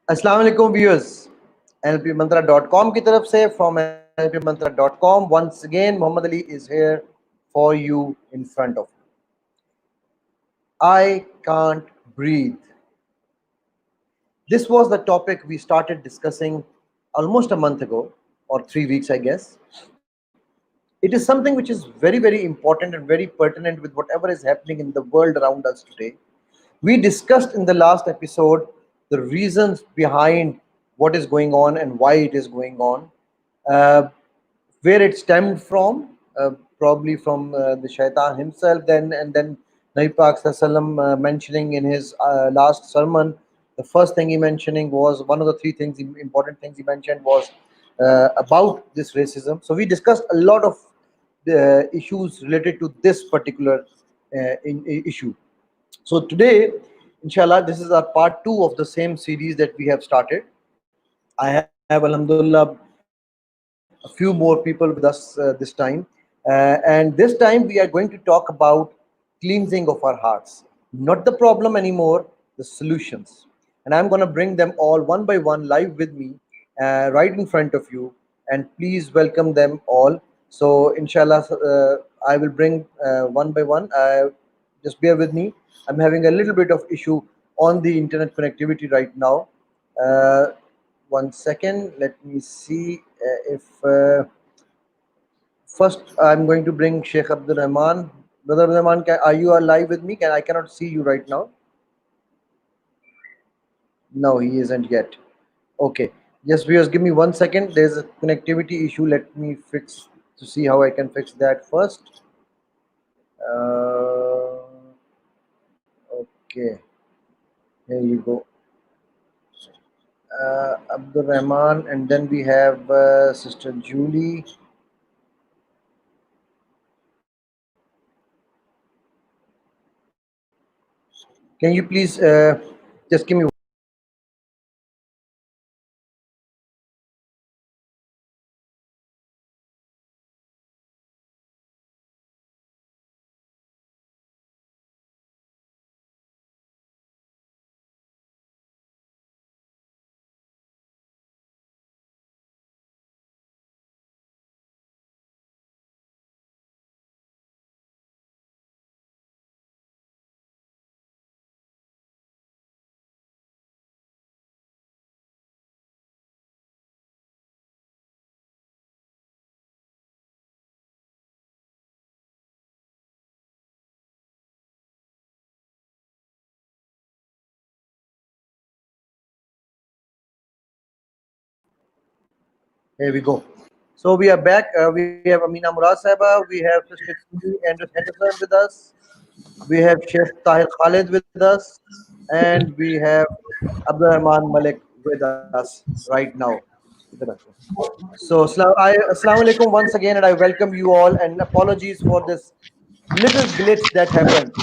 Assalamu alaikum viewers. NLPMantra.com की तरफ से from NLPMantra.com. Once again, Muhammad Ali is here for you in front of you. I can't breathe. This was the topic we started discussing almost a month ago, or 3 weeks, I guess. It is something which is very, very important and very pertinent with whatever is happening in the world around us today. We discussed in the last episode the reasons behind what is going on and why it is going on, uh, where it stemmed from, probably from the shaitan himself, then Nabi Pak Sallam mentioning in his last sermon, the first thing he mentioning was one of the three things, important things he mentioned was about this racism. So we discussed a lot of the issues related to this particular issue. So today, inshallah, this is our part 2 of the same series that we have started. I have, alhamdulillah, a few more people with us this time. And this time we are going to talk about cleansing of our hearts. Not the problem anymore, the solutions. And I'm going to bring them all one by one live with me, right in front of you. And please welcome them all. So, inshallah, I will bring one by one. Just bear with me. I'm having a little bit of issue on the internet connectivity right now. Uh, 1 second. Let me see if first I'm going to bring Sheikh Abdul-Rehman. Brother Abdul-Rehman, are you alive with me? I cannot see you right now. No, he isn't yet. Okay. Yes, viewers, give me 1 second. There's a connectivity issue. Let me fix to see how I can fix that first. Okay. Here you go. Abdul-Rehman, and then we have Sister Julie. Can you please just give me Here we go. So we are back. We have Amina Murad Sahaba. We have Sister Julie Henderson with us. We have Sheikh Tahir Khalid with us. And we have Abdul-Rehman Malik with us right now. So, Assalamu alaikum once again, and I welcome you all. And apologies for this little glitch that happened.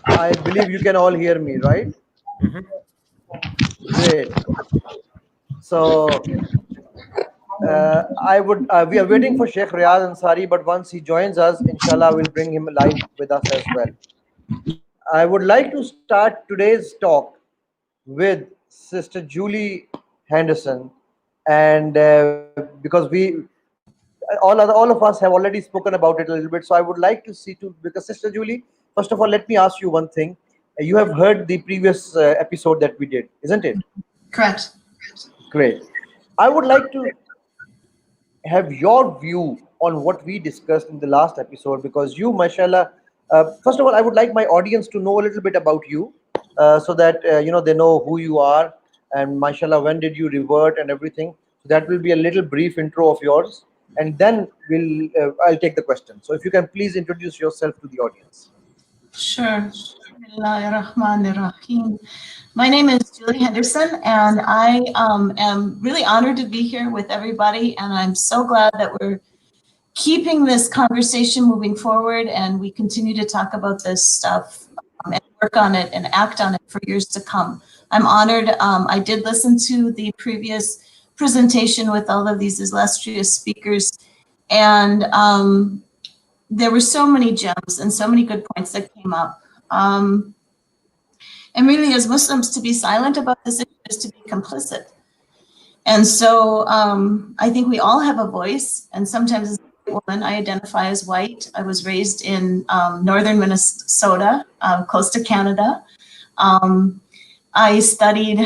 I believe you can all hear me, right? Great. So, we are waiting for Sheikh Riaz Ansary, but once he joins us, inshallah, we'll bring him live with us as well. I would like to start today's talk with Sister Julie Henderson, and because all of us have already spoken about it a little bit, so I would like to see to because Sister Julie, first of all, let me ask you one thing. You have heard the previous episode that we did, isn't it? Correct. Great. I would like to have your view on what we discussed in the last episode, because you, mashallah, first of all, I would like my audience to know a little bit about you, so that they know who you are, and mashallah, when did you revert and everything. So that will be a little brief intro of yours, and then I'll take the question. So if you can please introduce yourself to the audience. Sure. Bismillahirrahmanirrahim. My name is Julie Henderson, and I am really honored to be here with everybody, and I'm so glad that we're keeping this conversation moving forward, and we continue to talk about this stuff and work on it and act on it for years to come. I'm honored. I did listen to the previous presentation with all of these illustrious speakers, and there were so many gems and so many good points that came up. And And really, as Muslims, to be silent about this issue is to be complicit. And so I think we all have a voice. And sometimes as a white woman, I identify as white. I was raised in northern Minnesota, close to Canada. I studied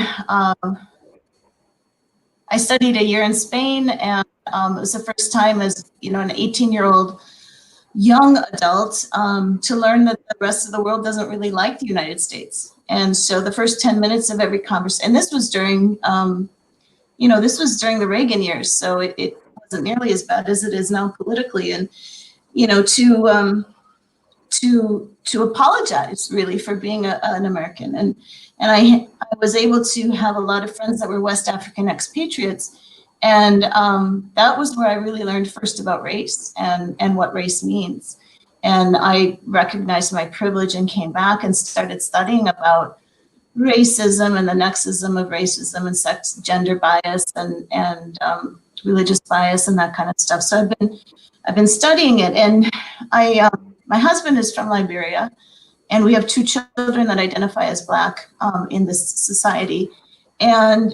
a year in Spain, and it was the first time as an 18-year-old young adult to learn that the rest of the world doesn't really like the United States. And so the first 10 minutes of every conversation, and this was during the Reagan years, so it wasn't nearly as bad as it is now politically, and to apologize really for being an American. And I was able to have a lot of friends that were West African expatriates. And that was where I really learned first about race and what race means. And I recognized my privilege and came back and started studying about racism and the nexism of racism and sex, gender bias and religious bias and that kind of stuff. So I've been studying it. And my husband is from Liberia, and we have 2 children that identify as Black in this society. And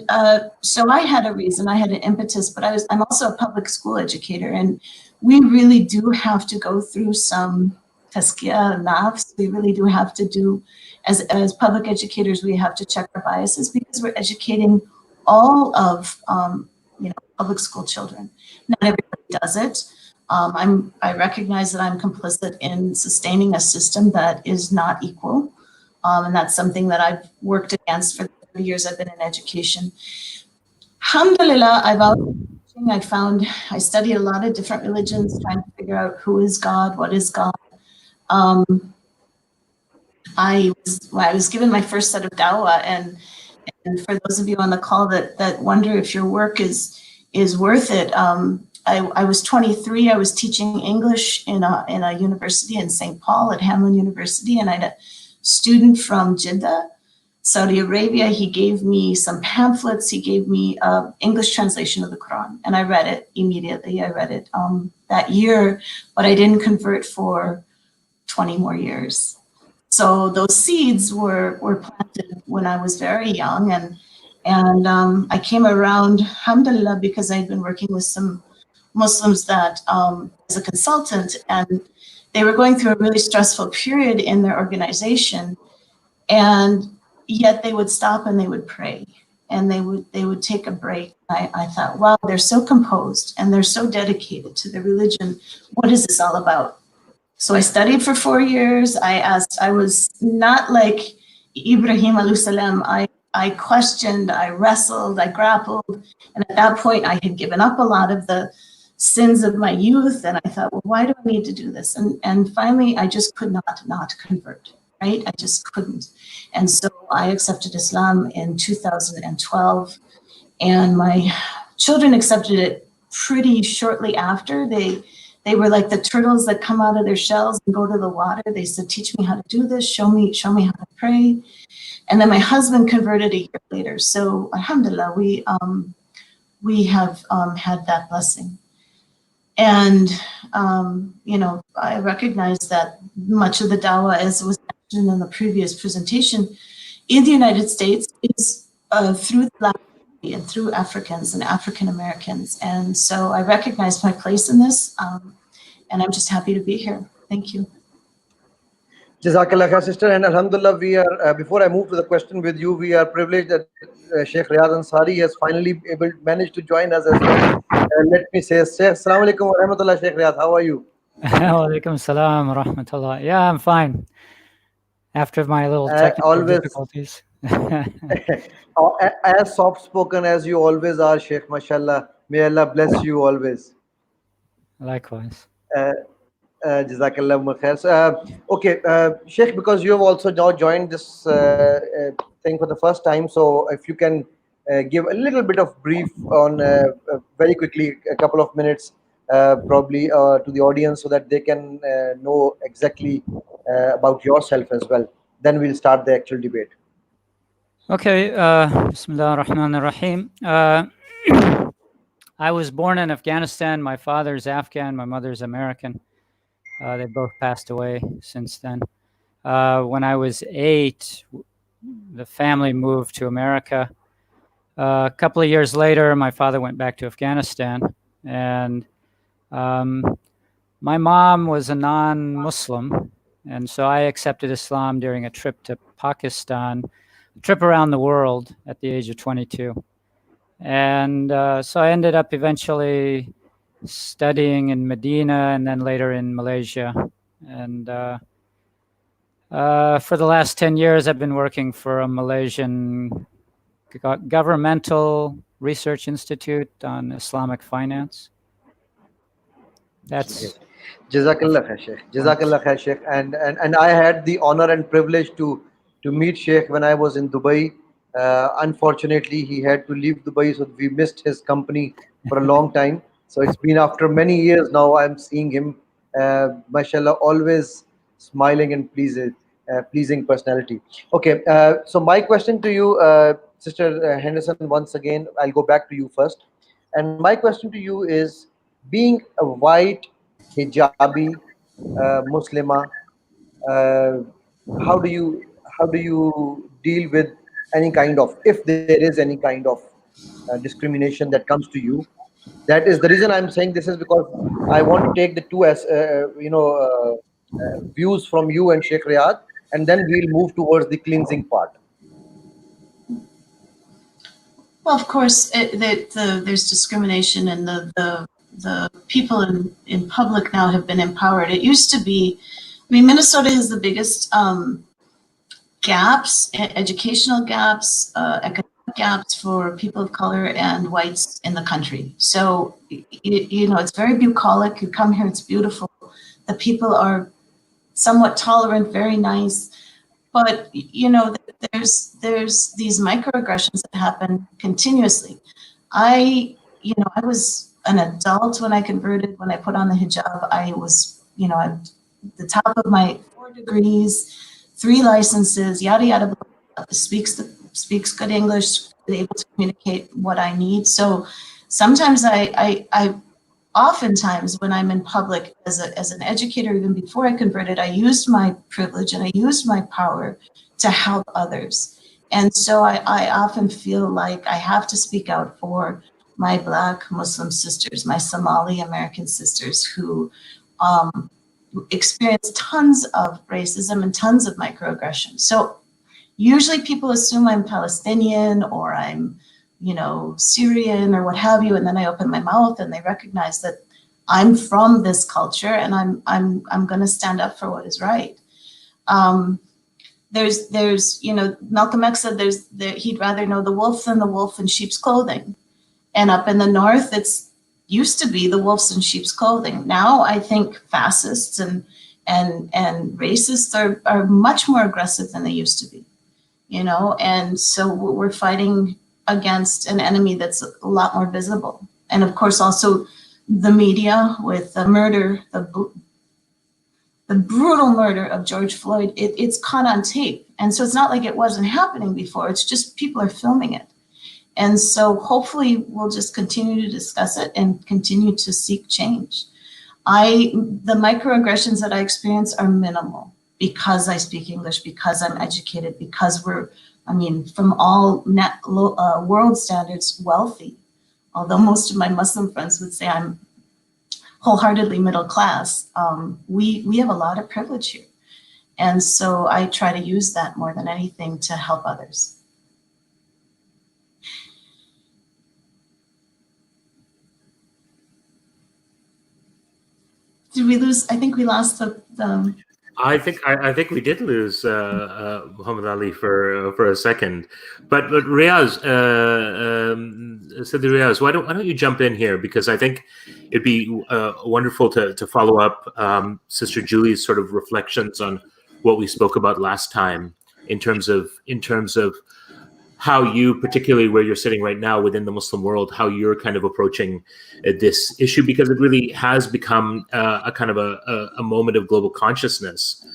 so I had a reason, I had an impetus, but I'm also a public school educator, and we really do have to go through some tazkiyah nafs. We really do have to do, as public educators, we have to check our biases because we're educating all of public school children. Not everybody does it. I recognize that I'm complicit in sustaining a system that is not equal. And that's something that I've worked against for the 30 years I've been in education. Alhamdulillah, I studied a lot of different religions, trying to figure out who is God, what is God. I was given my first set of dawah, and for those of you on the call that wonder if your work is worth it, I was 23. I was teaching English in a university in St. Paul at Hamlin University, and I had a student from Jeddah, Saudi Arabia. He gave me some pamphlets. He gave me an English translation of the Quran, and I read it immediately. I read it that year, but I didn't convert for 20 more years. So those seeds were planted when I was very young, and I came around, alhamdulillah, because I'd been working with some Muslims that as a consultant, and they were going through a really stressful period in their organization, and yet they would stop and they would pray, and they would take a break. I thought, wow, they're so composed and they're so dedicated to their religion. What is this all about? So I studied for 4 years. I was not like Ibrahim alayhi salam. I questioned, I wrestled, I grappled, and at that point I had given up a lot of the sins of my youth, and I thought, well, why do I need to do this? And finally, I just could not convert, right? I just couldn't. And so I accepted Islam in 2012, and my children accepted it pretty shortly after. They were like the turtles that come out of their shells and go to the water. They said, teach me how to do this, show me how to pray. And then my husband converted a year later. So alhamdulillah, we have had that blessing. And, I recognize that much of the dawah, as was mentioned in the previous presentation, in the United States is through the Black community and through Africans and African Americans. And so I recognize my place in this, and I'm just happy to be here. Thank you. Jazakallah khair, sister. And alhamdulillah, we are, before I move to the question with you, we are privileged that Sheikh Riaz Ansary has finally managed to join us as well. Let me say, Assalamu alaikum wa rahmatullah, Sheikh Riaz. How are you? Wa alaikum salam wa rahmatullah. Yeah, I'm fine. After my little technical difficulties. As soft-spoken as you always are, Sheikh, mashallah. May Allah bless you always. Likewise. Jazakallah khair. Okay, Sheikh, because you have also now joined this thing for the first time, so if you can give a little bit of brief on very quickly, a couple of minutes probably to the audience, so that they can know exactly about yourself as well. Then we'll start the actual debate. Okay, Bismillah ar-Rahman ar-Rahim. I was born in Afghanistan. My father's Afghan, my mother's American. They both passed away since then. When I was 8, the family moved to America. A couple of years later, my father went back to Afghanistan, and my mom was a non-Muslim, and so I accepted Islam during a trip to Pakistan, a trip around the world at the age of 22. And so I ended up eventually studying in Medina and then later in Malaysia. And for the last 10 years, I've been working for a Malaysian governmental research institute on Islamic finance. That's Jazakallah khair, Sheikh. Jazakallah khair, Sheikh. And I had the honor and privilege to meet Sheikh when I was in Dubai. Unfortunately, he had to leave Dubai, so we missed his company for a long time. So it's been after many years now I'm seeing him. Mashallah, always smiling and pleasing personality. Okay, so my question to you, Sister Henderson, once again, I'll go back to you first. And my question to you is, being a white hijabi Muslima, uh, how do you deal with any kind of, if there is any kind of discrimination that comes to you? That is the reason I'm saying this, is because I want to take the two as views from you and Sheikh Riyad, and then we'll move towards the cleansing part. Well, of course, there's discrimination, and the people in public now have been empowered. It used to be, I mean, Minnesota has the biggest gaps, educational gaps, economic gaps for people of color and whites in the country. So, you know, it's very bucolic. You come here, it's beautiful. The people are somewhat tolerant, very nice. But, you know, there's these microaggressions that happen continuously. I was an adult when I converted. When I put on the hijab, I was, you know, at the top of my 4 degrees, 3 licenses, yada, yada, speaks good English, able to communicate what I need. So sometimes I oftentimes when I'm in public as an educator, even before I converted, I used my privilege and I used my power to help others. And so I often feel like I have to speak out for my Black Muslim sisters, my Somali American sisters who experience tons of racism and tons of microaggression. So usually people assume I'm Palestinian or I'm, you know, Syrian or what have you, and then I open my mouth and they recognize that I'm from this culture and I'm going to stand up for what is right. There's you know, Malcolm X said he'd rather know the wolf than the wolf in sheep's clothing, and up in the north it's used to be the wolves in sheep's clothing. Now I think fascists and racists are much more aggressive than they used to be, you know, and so we're fighting against an enemy that's a lot more visible. And of course also the media with the murder, the brutal murder of George Floyd, it's caught on tape. And so it's not like it wasn't happening before, it's just people are filming it. And so hopefully we'll just continue to discuss it and continue to seek change. The microaggressions that I experience are minimal because I speak English, because I'm educated, because we're, I mean, from all world standards, wealthy. Although most of my Muslim friends would say I'm wholeheartedly middle class, we have a lot of privilege here. And so I try to use that more than anything to help others. Did we lose? I think we lost the I think we did lose Muhammad Ali for a second, but Riaz, Sidi Riaz, why don't you jump in here, because I think it'd be wonderful to follow up Sister Julie's sort of reflections on what we spoke about last time in terms of how you, particularly where you're sitting right now within the Muslim world, how you're kind of approaching this issue, because it really has become a kind of a moment of global consciousness,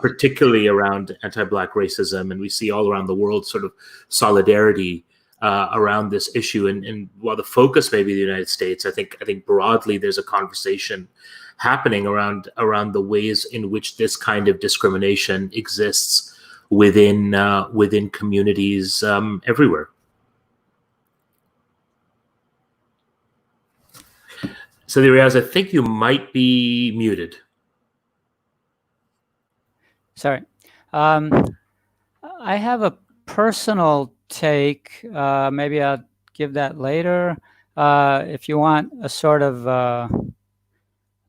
particularly around anti-Black racism. And we see all around the world sort of solidarity around this issue. And while the focus may be the United States, I think broadly there's a conversation happening around the ways in which this kind of discrimination exists within communities everywhere. So, Riaz, I think you might be muted. Sorry. I have a personal take. Maybe I'll give that later. If you want a sort of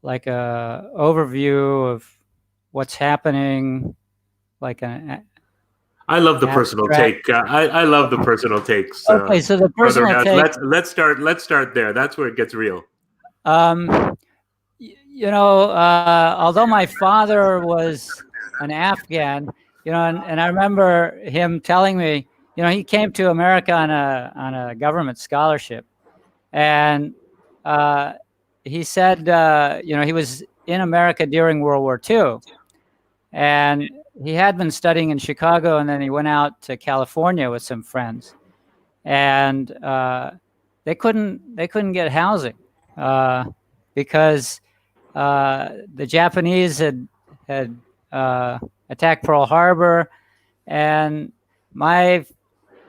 like a overview of what's happening, like an I love the personal take. I love the personal takes. Okay, so the personal take. Let's start there. That's where it gets real. You know, although my father was an Afghan, you know, and I remember him telling me, you know, he came to America on a government scholarship, and he said, you know, he was in America during World War II, and he had been studying in Chicago, and then he went out to California with some friends, and they couldn't get housing because the Japanese had attacked Pearl Harbor, and my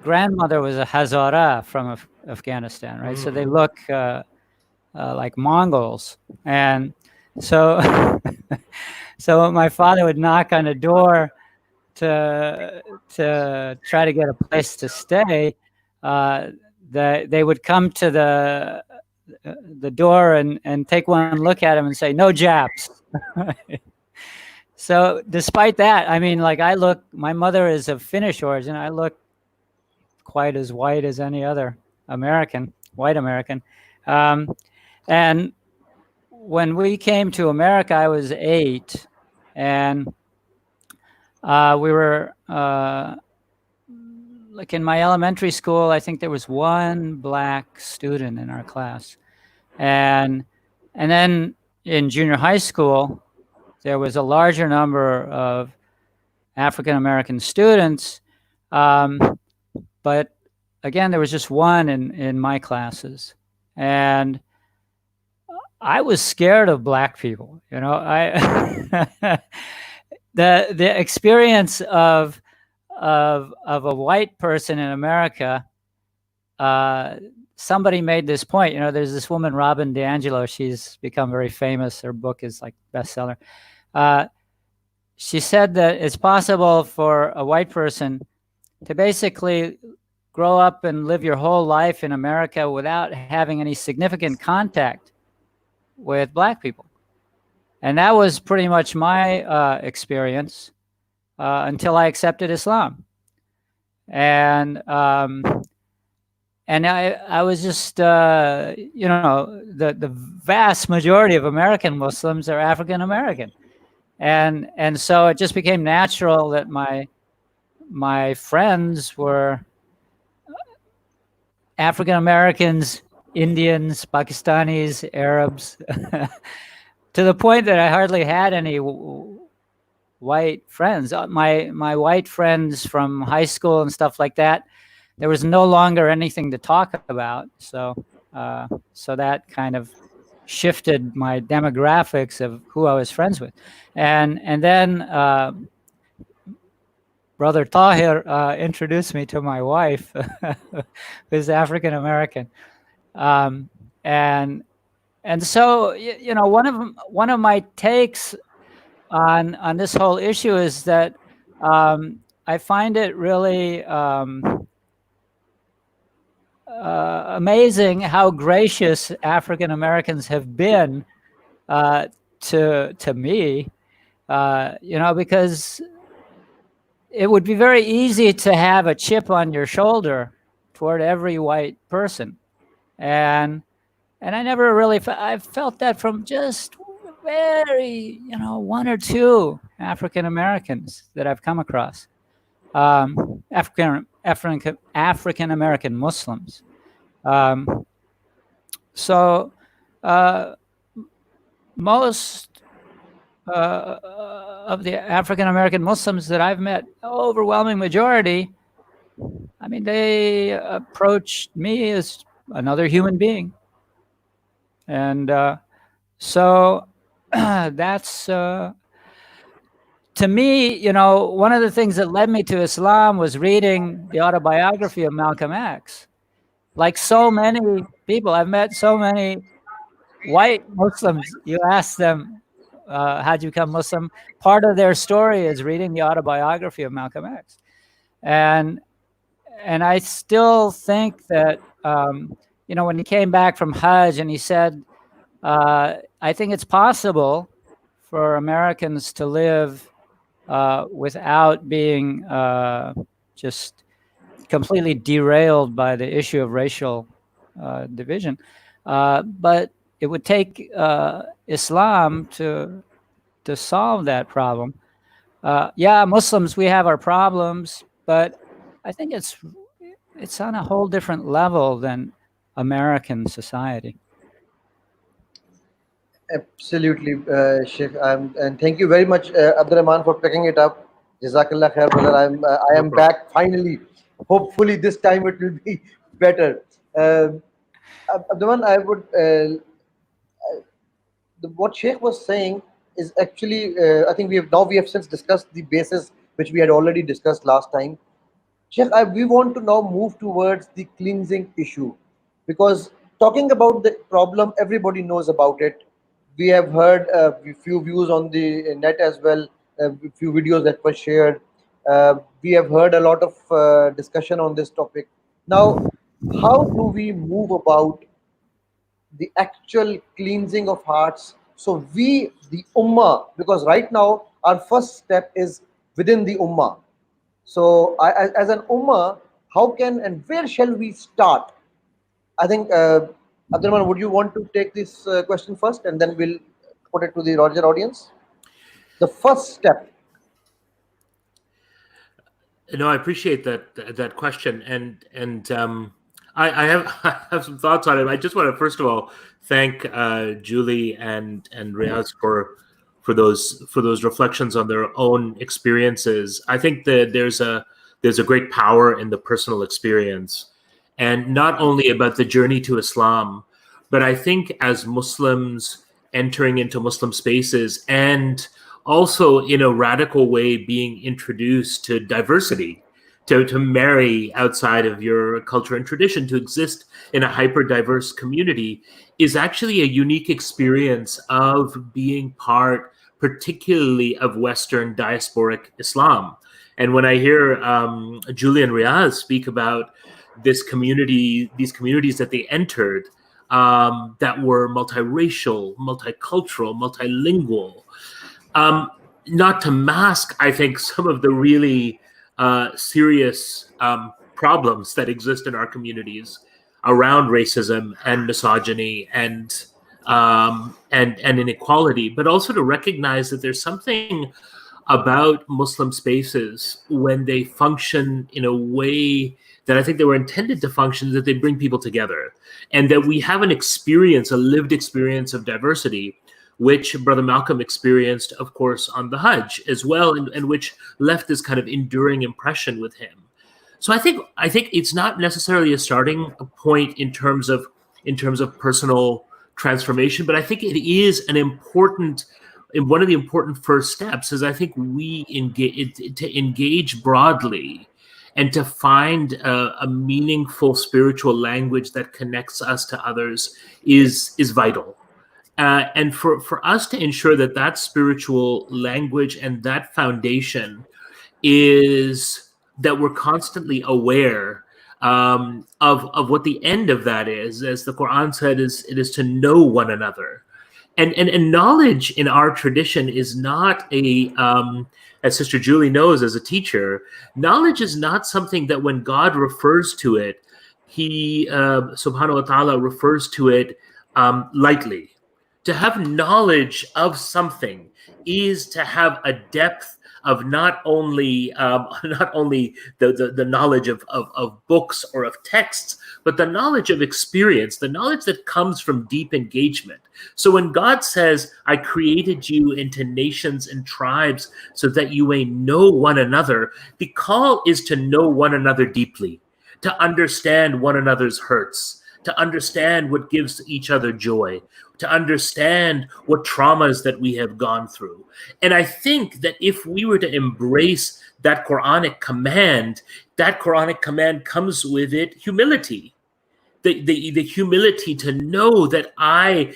grandmother was a Hazara from Afghanistan, right? So they look like Mongols, and so so my father would knock on a door to try to get a place to stay. They would come to the door and take one look at him and say, "No Japs." So despite that, I mean, like my mother is of Finnish origin. I look quite as white as any other white American. And when we came to America, I was 8, and we were like in my elementary school, I think there was one black student in our class. And then in junior high school, there was a larger number of African American students. But again, there was just one in my classes. And I was scared of black people. You know, the experience of a white person in America, somebody made this point. You know, there's this woman, Robin DiAngelo. She's become very famous. Her book is like bestseller. She said that it's possible for a white person to basically grow up and live your whole life in America without having any significant contact with black people. And that was pretty much my experience until I accepted Islam. And I was just, you know, the vast majority of American Muslims are African American. And so it just became natural that my friends were African Americans, Indians, Pakistanis, Arabs, to the point that I hardly had any white friends. My white friends from high school and stuff like that, there was no longer anything to talk about. So that kind of shifted my demographics of who I was friends with. And then Brother Tahir introduced me to my wife, who's African American. And so, you know, one of my takes on this whole issue is that I find it really amazing how gracious African Americans have been to me, you know, because it would be very easy to have a chip on your shoulder toward every white person, and I never really I felt that from just very, you know, one or two African Americans that I've come across, African American Muslims. So most of the African American Muslims that I've met, overwhelming majority, I mean, they approached me as another human being. And so that's to me, you know, one of the things that led me to Islam was reading the autobiography of Malcolm X. Like so many people, I've met so many white Muslims. You ask them, how'd you become Muslim? Part of their story is reading the autobiography of Malcolm X. And I still think that, you know, when he came back from Hajj and he said, I think it's possible for Americans to live without being just completely derailed by the issue of racial division. But it would take Islam to solve that problem. Yeah, Muslims, we have our problems, but I think it's on a whole different level than American society. Absolutely, Sheikh. And thank you very much, Abdul-Rehman, for picking it up. Jazakallah khair, brother. I am back finally. Hopefully, this time it will be better. Abdul-Rehman, I would. What Sheikh was saying is actually, I think we have since discussed the basis which we had already discussed last time. Sheikh, we want to now move towards the cleansing issue, because talking about the problem, everybody knows about it. We have heard a few views on the net as well, a few videos that were shared. We have heard a lot of discussion on this topic. Now, how do we move about the actual cleansing of hearts? So we, the Ummah, because right now our first step is within the Ummah. So as an Ummah, how can and where shall we start? I think, Abdul-Rehman, would you want to take this question first, and then we'll put it to the larger audience? The first step. No, I appreciate that question, and I have I have some thoughts on it. I just want to first of all thank Julie and Riaz for those reflections on their own experiences. I think that there's a great power in the personal experience, and not only about the journey to Islam, but I think as Muslims entering into Muslim spaces and also in a radical way being introduced to diversity, to marry outside of your culture and tradition, to exist in a hyper diverse community is actually a unique experience of being part particularly of Western diasporic Islam. And when I hear Julie and Riaz speak about these communities that they entered that were multiracial, multicultural, multilingual, not to mask, I think, some of the really serious problems that exist in our communities around racism and misogyny and inequality, but also to recognize that there's something about Muslim spaces when they function in a way that I think they were intended to function, that they bring people together, and that we have an experience, a lived experience of diversity, which Brother Malcolm experienced, of course, on the Hajj as well, and which left this kind of enduring impression with him. So I think it's not necessarily a starting point in terms of personal transformation, but I think it is one of the important first steps is I think we engage broadly and to find a meaningful spiritual language that connects us to others is vital. And for us to ensure that spiritual language and that foundation is that we're constantly aware of what the end of that is, as the Quran said, it is to know one another. And knowledge in our tradition is not as Sister Julie knows as a teacher, knowledge is not something that when God refers to it, He subhanahu wa ta'ala refers to it lightly. To have knowledge of something is to have a depth of not only the knowledge of books or of texts, but the knowledge of experience, the knowledge that comes from deep engagement. So when God says, I created you into nations and tribes so that you may know one another, the call is to know one another deeply, to understand one another's hurts, to understand what gives each other joy, to understand what traumas that we have gone through. And I think that if we were to embrace that Quranic command comes with it humility. The humility to know that I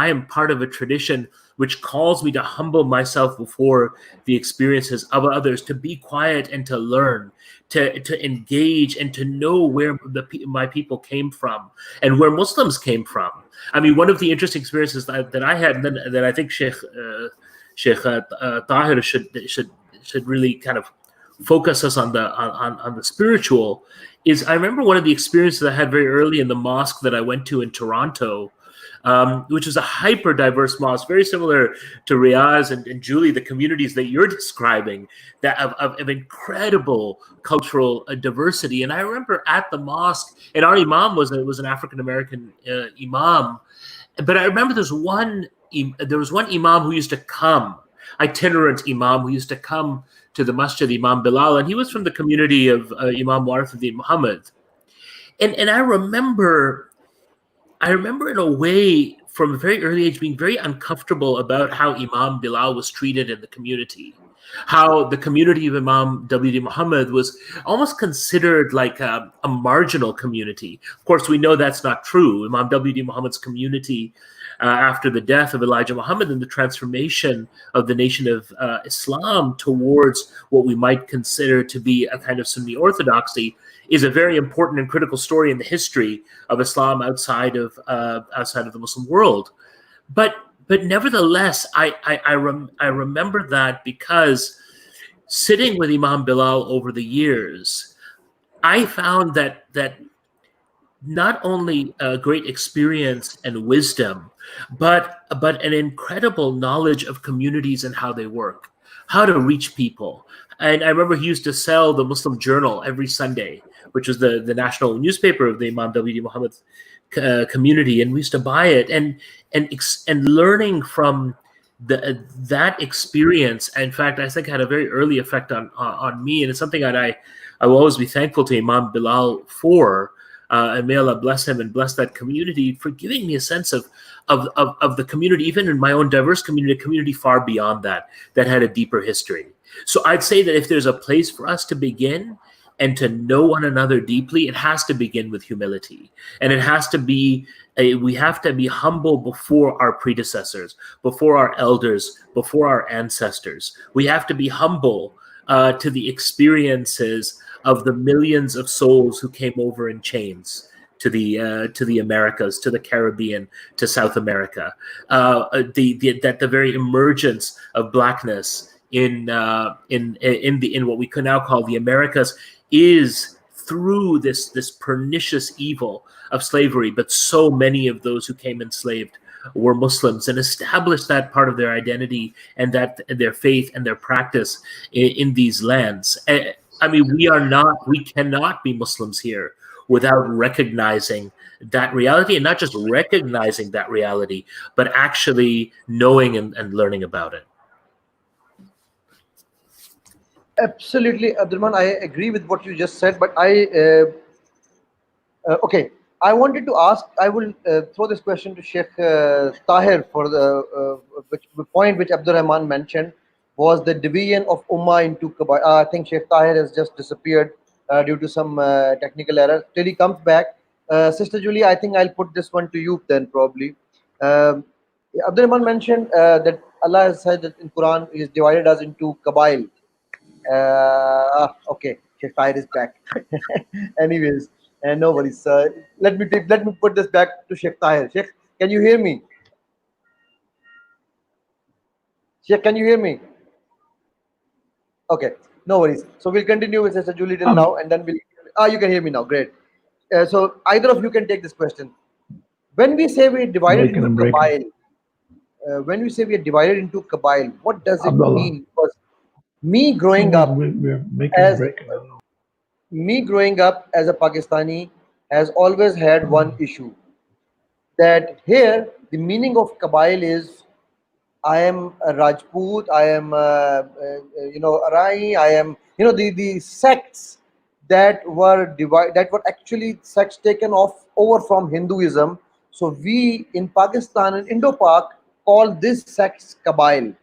am part of a tradition which calls me to humble myself before the experiences of others, to be quiet and to learn, to engage and to know where my people came from and where Muslims came from. I mean, one of the interesting experiences that I had, and that I think Sheikh Tahir should really kind of focus us on the spiritual, is I remember one of the experiences I had very early in the mosque that I went to in Toronto, which is a hyper diverse mosque, very similar to Riaz and Julie, the communities that you're describing, that of incredible cultural diversity. And I remember at the mosque, and our imam was an African American imam, but I remember there was one imam who used to come, itinerant imam who used to come to the masjid, Imam Bilal, and he was from the community of Imam Warithuddin Muhammad. And I remember in a way from a very early age being very uncomfortable about how Imam Bilal was treated in the community, how the community of Imam W.D. Muhammad was almost considered like a marginal community. Of course, we know that's not true. Imam W.D. Muhammad's community, after the death of Elijah Muhammad and the transformation of the nation of Islam towards what we might consider to be a kind of Sunni orthodoxy, is a very important and critical story in the history of Islam outside of the Muslim world. But nevertheless, I remember that because sitting with Imam Bilal over the years, I found that not only a great experience and wisdom, but an incredible knowledge of communities and how they work, how to reach people. And I remember he used to sell the Muslim Journal every Sunday, which was the national newspaper of the Imam W.D. Muhammad community, and we used to buy it and learning from that experience. In fact, I think had a very early effect on me, and it's something that I will always be thankful to Imam Bilal for. And may Allah bless him and bless that community for giving me a sense of the community, even in my own diverse community, a community far beyond that had a deeper history. So I'd say that if there's a place for us to begin and to know one another deeply, it has to begin with humility. And it has to be, we have to be humble before our predecessors, before our elders, before our ancestors. We have to be humble to the experiences of the millions of souls who came over in chains to the Americas, to the Caribbean, to South America. That the very emergence of blackness in what we could now call the Americas is through this pernicious evil of slavery. But so many of those who came enslaved were Muslims and established that part of their identity and that their faith and their practice in these lands. I mean, we cannot be Muslims here without recognizing that reality, and not just recognizing that reality, but actually knowing and learning about it. Absolutely, Abdul-Rehman, I agree with what you just said, but okay, I wanted to ask, I will throw this question to Sheikh Tahir for the point which Abdul-Rehman mentioned, was the division of Ummah into Qabail. I think Sheikh Tahir has just disappeared due to some technical error. Till he comes back, Sister Julie, I think I'll put this one to you then probably. Abdul-Rehman mentioned that Allah has said that in Quran He has divided us into Qabail. Okay, Sheikh Tahir is back. Anyways, no worries. Let me put this back to Sheikh Tahir. Sheikh, can you hear me? Sheikh, can you hear me? Okay, no worries. So we'll continue with Sister Julie till now, and then we'll. You can hear me now. Great. So either of you can take this question. When we say we're divided into Qabail, what does it mean? Because me growing up as a Pakistani has always had one issue, that here the meaning of Qabail is I am a Rajput, I am Arai, I am the sects that were that were actually sects taken off over from Hinduism. So we in Pakistan and Indo-Pak call this sects Kabail.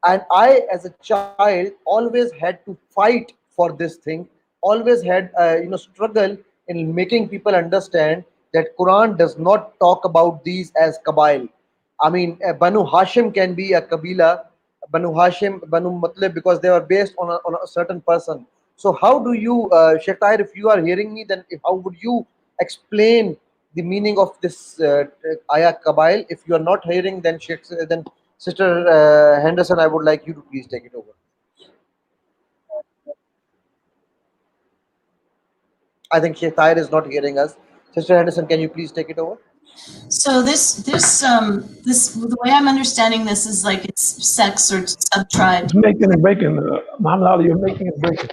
And I as a child always had to fight for this thing, always had struggle in making people understand that Quran does not talk about these as Kabail. I mean, Banu Hashim can be a Kabila, Banu Hashim, Banu Matlib, because they were based on a certain person. So how do you, Sheikh Tahir, if you are hearing me, then how would you explain the meaning of this ayah Kabail? If you are not hearing, then then Sister Henderson, I would like you to please take it over. I think Sheikh Tahir is not hearing us. Sister Henderson, can you please take it over? So this the way I'm understanding this is like it's sects or sub-tribes. It's making and breaking. Muhammad Ali, you're making and breaking.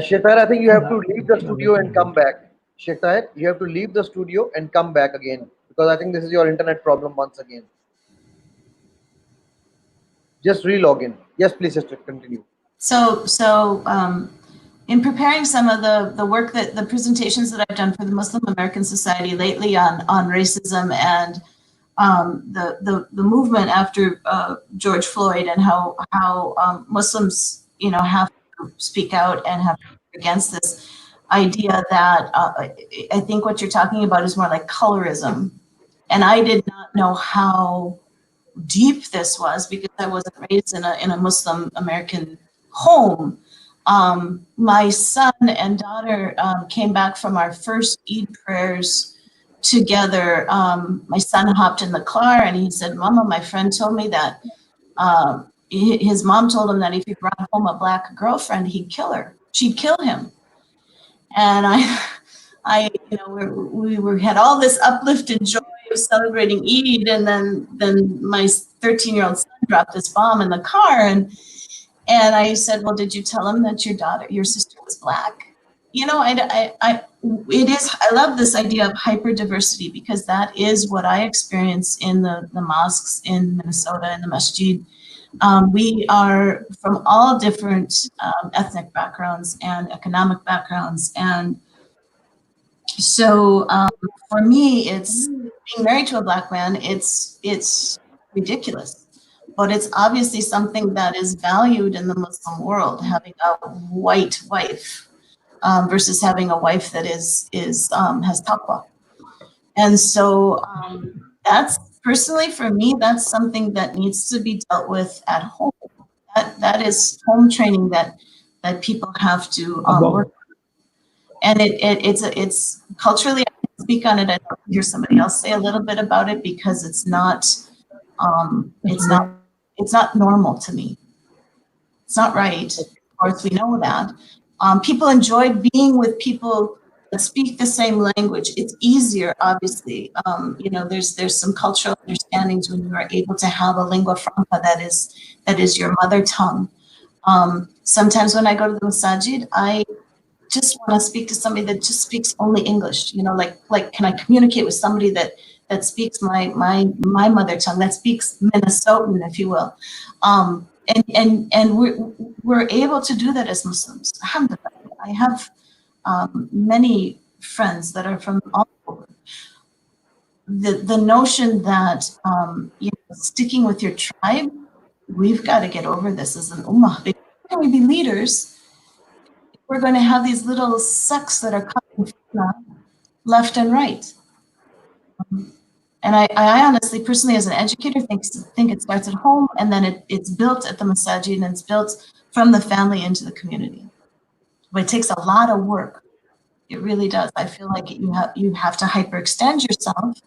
Sheikh Tahir, I think you have to leave the studio and come back. Sheikh Tahir, you have to leave the studio and come back again, because I think this is your internet problem once again. Just re-log in. Yes, please, sister, continue. So in preparing some of the work that the presentations that I've done for the Muslim American Society lately on racism and the movement after George Floyd, and how Muslims have to speak out and have against this idea that I think what you're talking about is more like colorism, and I did not know how deep this was because I wasn't raised in a Muslim American home. My son and daughter came back from our first Eid prayers together. My son hopped in the car and he said, "Mama, my friend told me that his mom told him that if he brought home a black girlfriend, he'd kill her. She'd kill him." And we had all this uplifted joy of celebrating Eid, and then my 13-year-old son dropped this bomb in the car, and I said, "Well, did you tell him that your sister was black?" I love this idea of hyper diversity, because that is what I experience in the mosques in Minnesota and the masjid. We are from all different ethnic backgrounds and economic backgrounds, and so for me, it's being married to a black man. It's ridiculous, but it's obviously something that is valued in the Muslim world. Having a white wife versus having a wife that has taqwa, and so that's personally for me. That's something that needs to be dealt with at home. That is home training that people have to work. And it's culturally, I can speak on it. I'd love to hear somebody else say a little bit about it, because it's not normal to me. It's not right. Of course, we know that. People enjoy being with people that speak the same language. It's easier, obviously. There's some cultural understandings when you are able to have a lingua franca that is your mother tongue. Sometimes when I go to the masajid, I just want to speak to somebody that just speaks only English. Like can I communicate with somebody that speaks my mother tongue, that speaks Minnesotan, if you will. And we're able to do that as Muslims. Alhamdulillah. I have many friends that are from all over. The notion that sticking with your tribe, we've got to get over this as an ummah. Because how can we be leaders? We're going to have these little sects that are coming left and right. And I honestly, personally, as an educator, think it starts at home, and then it's built at the masajid, and it's built from the family into the community. But it takes a lot of work. It really does. I feel like you have to hyperextend yourself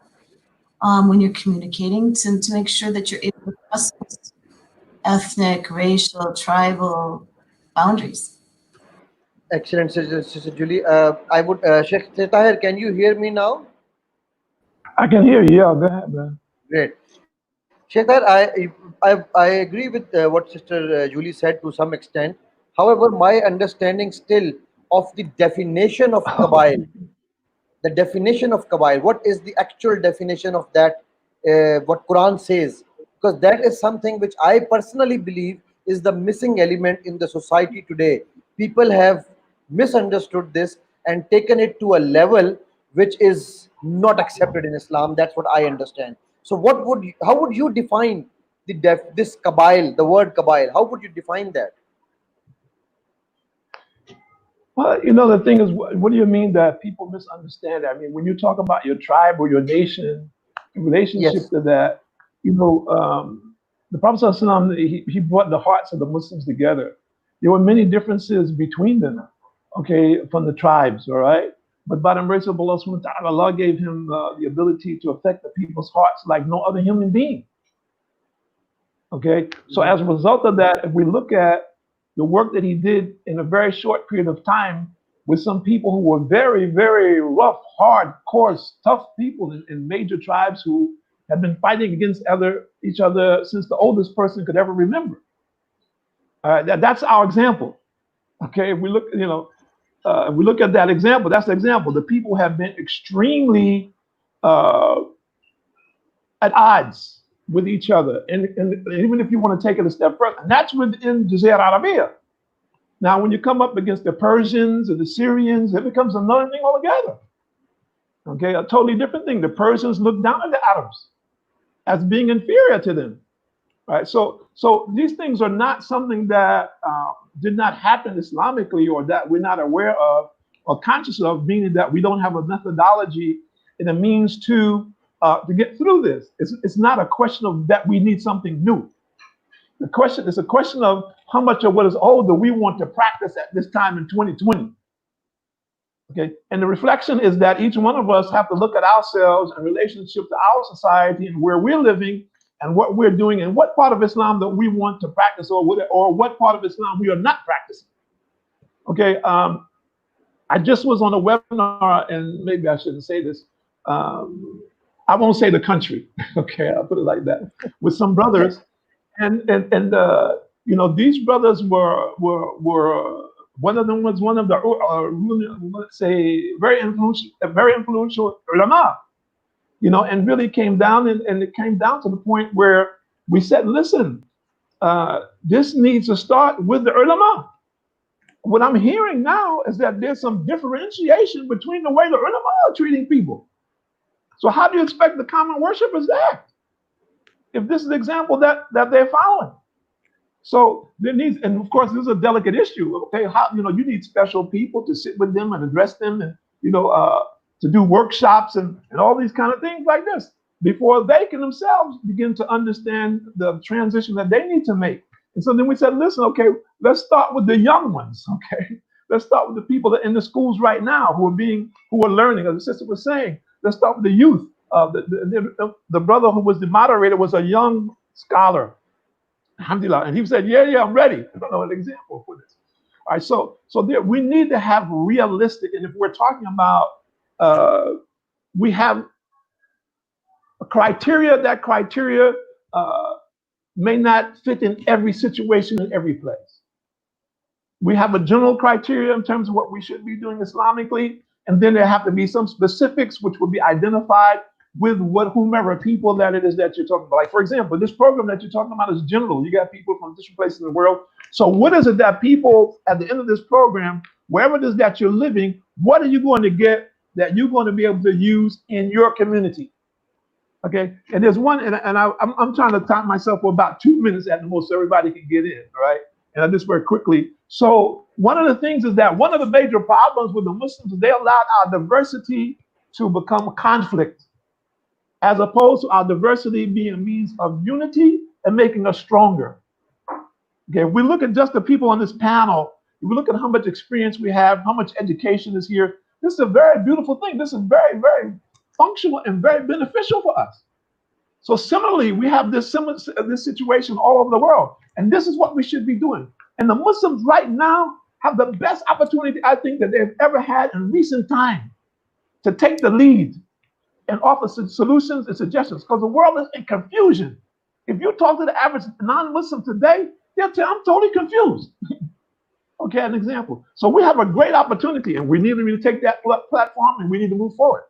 when you're communicating to make sure that you're able to cross ethnic, racial, tribal boundaries. Excellent, Sister Julie. I would, Sheikh Tahir, can you hear me now? I can hear you. Yeah, go ahead, man. Great. Sheikh Tahir, I agree with what Sister Julie said to some extent. However, my understanding still of the definition of Kabail, the definition of Kabail, what is the actual definition of that, what Quran says? Because that is something which I personally believe is the missing element in the society today. people have misunderstood this and taken it to a level which is not accepted in Islam. That's what I understand. So how would you define this kabail, the word kabail? How would you define that? Well, the thing is, what do you mean that people misunderstand that? I mean, when you talk about your tribe or your nation, in relationship Yes. to that, the Prophet ﷺ, he brought the hearts of the Muslims together. There were many differences between them, okay, from the tribes, all right? But by the mercy of Allah, subhanahu wa ta'ala, Allah gave him the ability to affect the people's hearts like no other human being. Okay, so as a result of that, if we look at the work that he did in a very short period of time with some people who were very, very rough, hard, coarse, tough people in major tribes who had been fighting against each other since the oldest person could ever remember. That's our example. Okay, if we look, if we look at that example, that's the example. The people have been extremely at odds with each other. And even if you want to take it a step further, and that's within Jazeera Arabia. Now, when you come up against the Persians or the Syrians, it becomes another thing altogether. Okay, a totally different thing. The Persians look down at the Arabs as being inferior to them. Right? So these things are not something that did not happen Islamically or that we're not aware of or conscious of, meaning that we don't have a methodology and a means to get through this. It's not a question of that we need something new. It's a question of how much of what is old do we want to practice at this time in 2020. Okay, and the reflection is that each one of us have to look at ourselves in relationship to our society and where we're living and what we're doing and what part of Islam that we want to practice or what part of Islam we are not practicing. Okay, I just was on a webinar, and maybe I shouldn't say this. I won't say the country. Okay, I'll put it like that. With some brothers, and these brothers were one of them was one of the let's say very influential ulama, and really came down and it came down to the point where we said, listen, this needs to start with the ulama. What I'm hearing now is that there's some differentiation between the way the ulama are treating people. So how do you expect the common worshippers to act if this is the example that they're following? So there needs, and of course, this is a delicate issue. Okay, how you need special people to sit with them and address them, and to do workshops and all these kind of things like this before they can themselves begin to understand the transition that they need to make. And so then we said, listen, okay, let's start with the young ones. Okay, let's start with the people that are in the schools right now who are learning. As the sister was saying, let's start with the youth. The brother who was the moderator was a young scholar. Alhamdulillah. And he said, yeah, I'm ready. I don't know an example for this. All right, so we need to have realistic, and if we're talking about, we have a criteria, that criteria may not fit in every situation in every place. We have a general criteria in terms of what we should be doing Islamically, and then there have to be some specifics which will be identified with whomever people that it is that you're talking about. Like, for example, this program that you're talking about is general. You got people from different places in the world. So what is it that people at the end of this program, wherever it is that you're living, what are you going to get that you're going to be able to use in your community? Okay, and there's one, and I'm trying to time myself for about 2 minutes at the most so everybody can get in, all right? And I just very quickly. So one of the things is that one of the major problems with the Muslims is they allowed our diversity to become conflict, as opposed to our diversity being a means of unity and making us stronger. Okay, if we look at just the people on this panel, if we look at how much experience we have, how much education is here, this is a very beautiful thing. This is very, very functional and very beneficial for us. So similarly, we have this situation all over the world, and this is what we should be doing. And the Muslims right now have the best opportunity, I think, that they've ever had in recent time to take the lead and offer solutions and suggestions, because the world is in confusion. If you talk to the average non-Muslim today, they'll tell you, I'm totally confused. Okay, an example. So we have a great opportunity, and we need to really take that platform, and we need to move forward.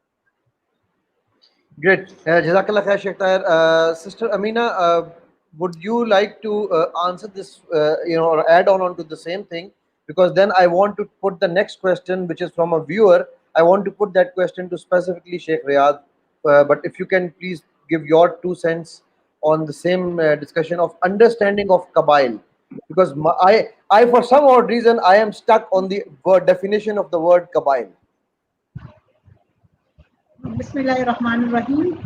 Great. Jazakallah khair, Sheikh Tahir. Sister Amina, would you like to answer this, or add on to the same thing? because then I want to put the next question, which is from a viewer. I want to put that question to specifically Sheikh Riyadh. But if you can please give your 2 cents on the same discussion of understanding of Kabail, because I for some odd reason I am stuck on the word definition of the word Kabail. Bismillahirrahmanirrahim.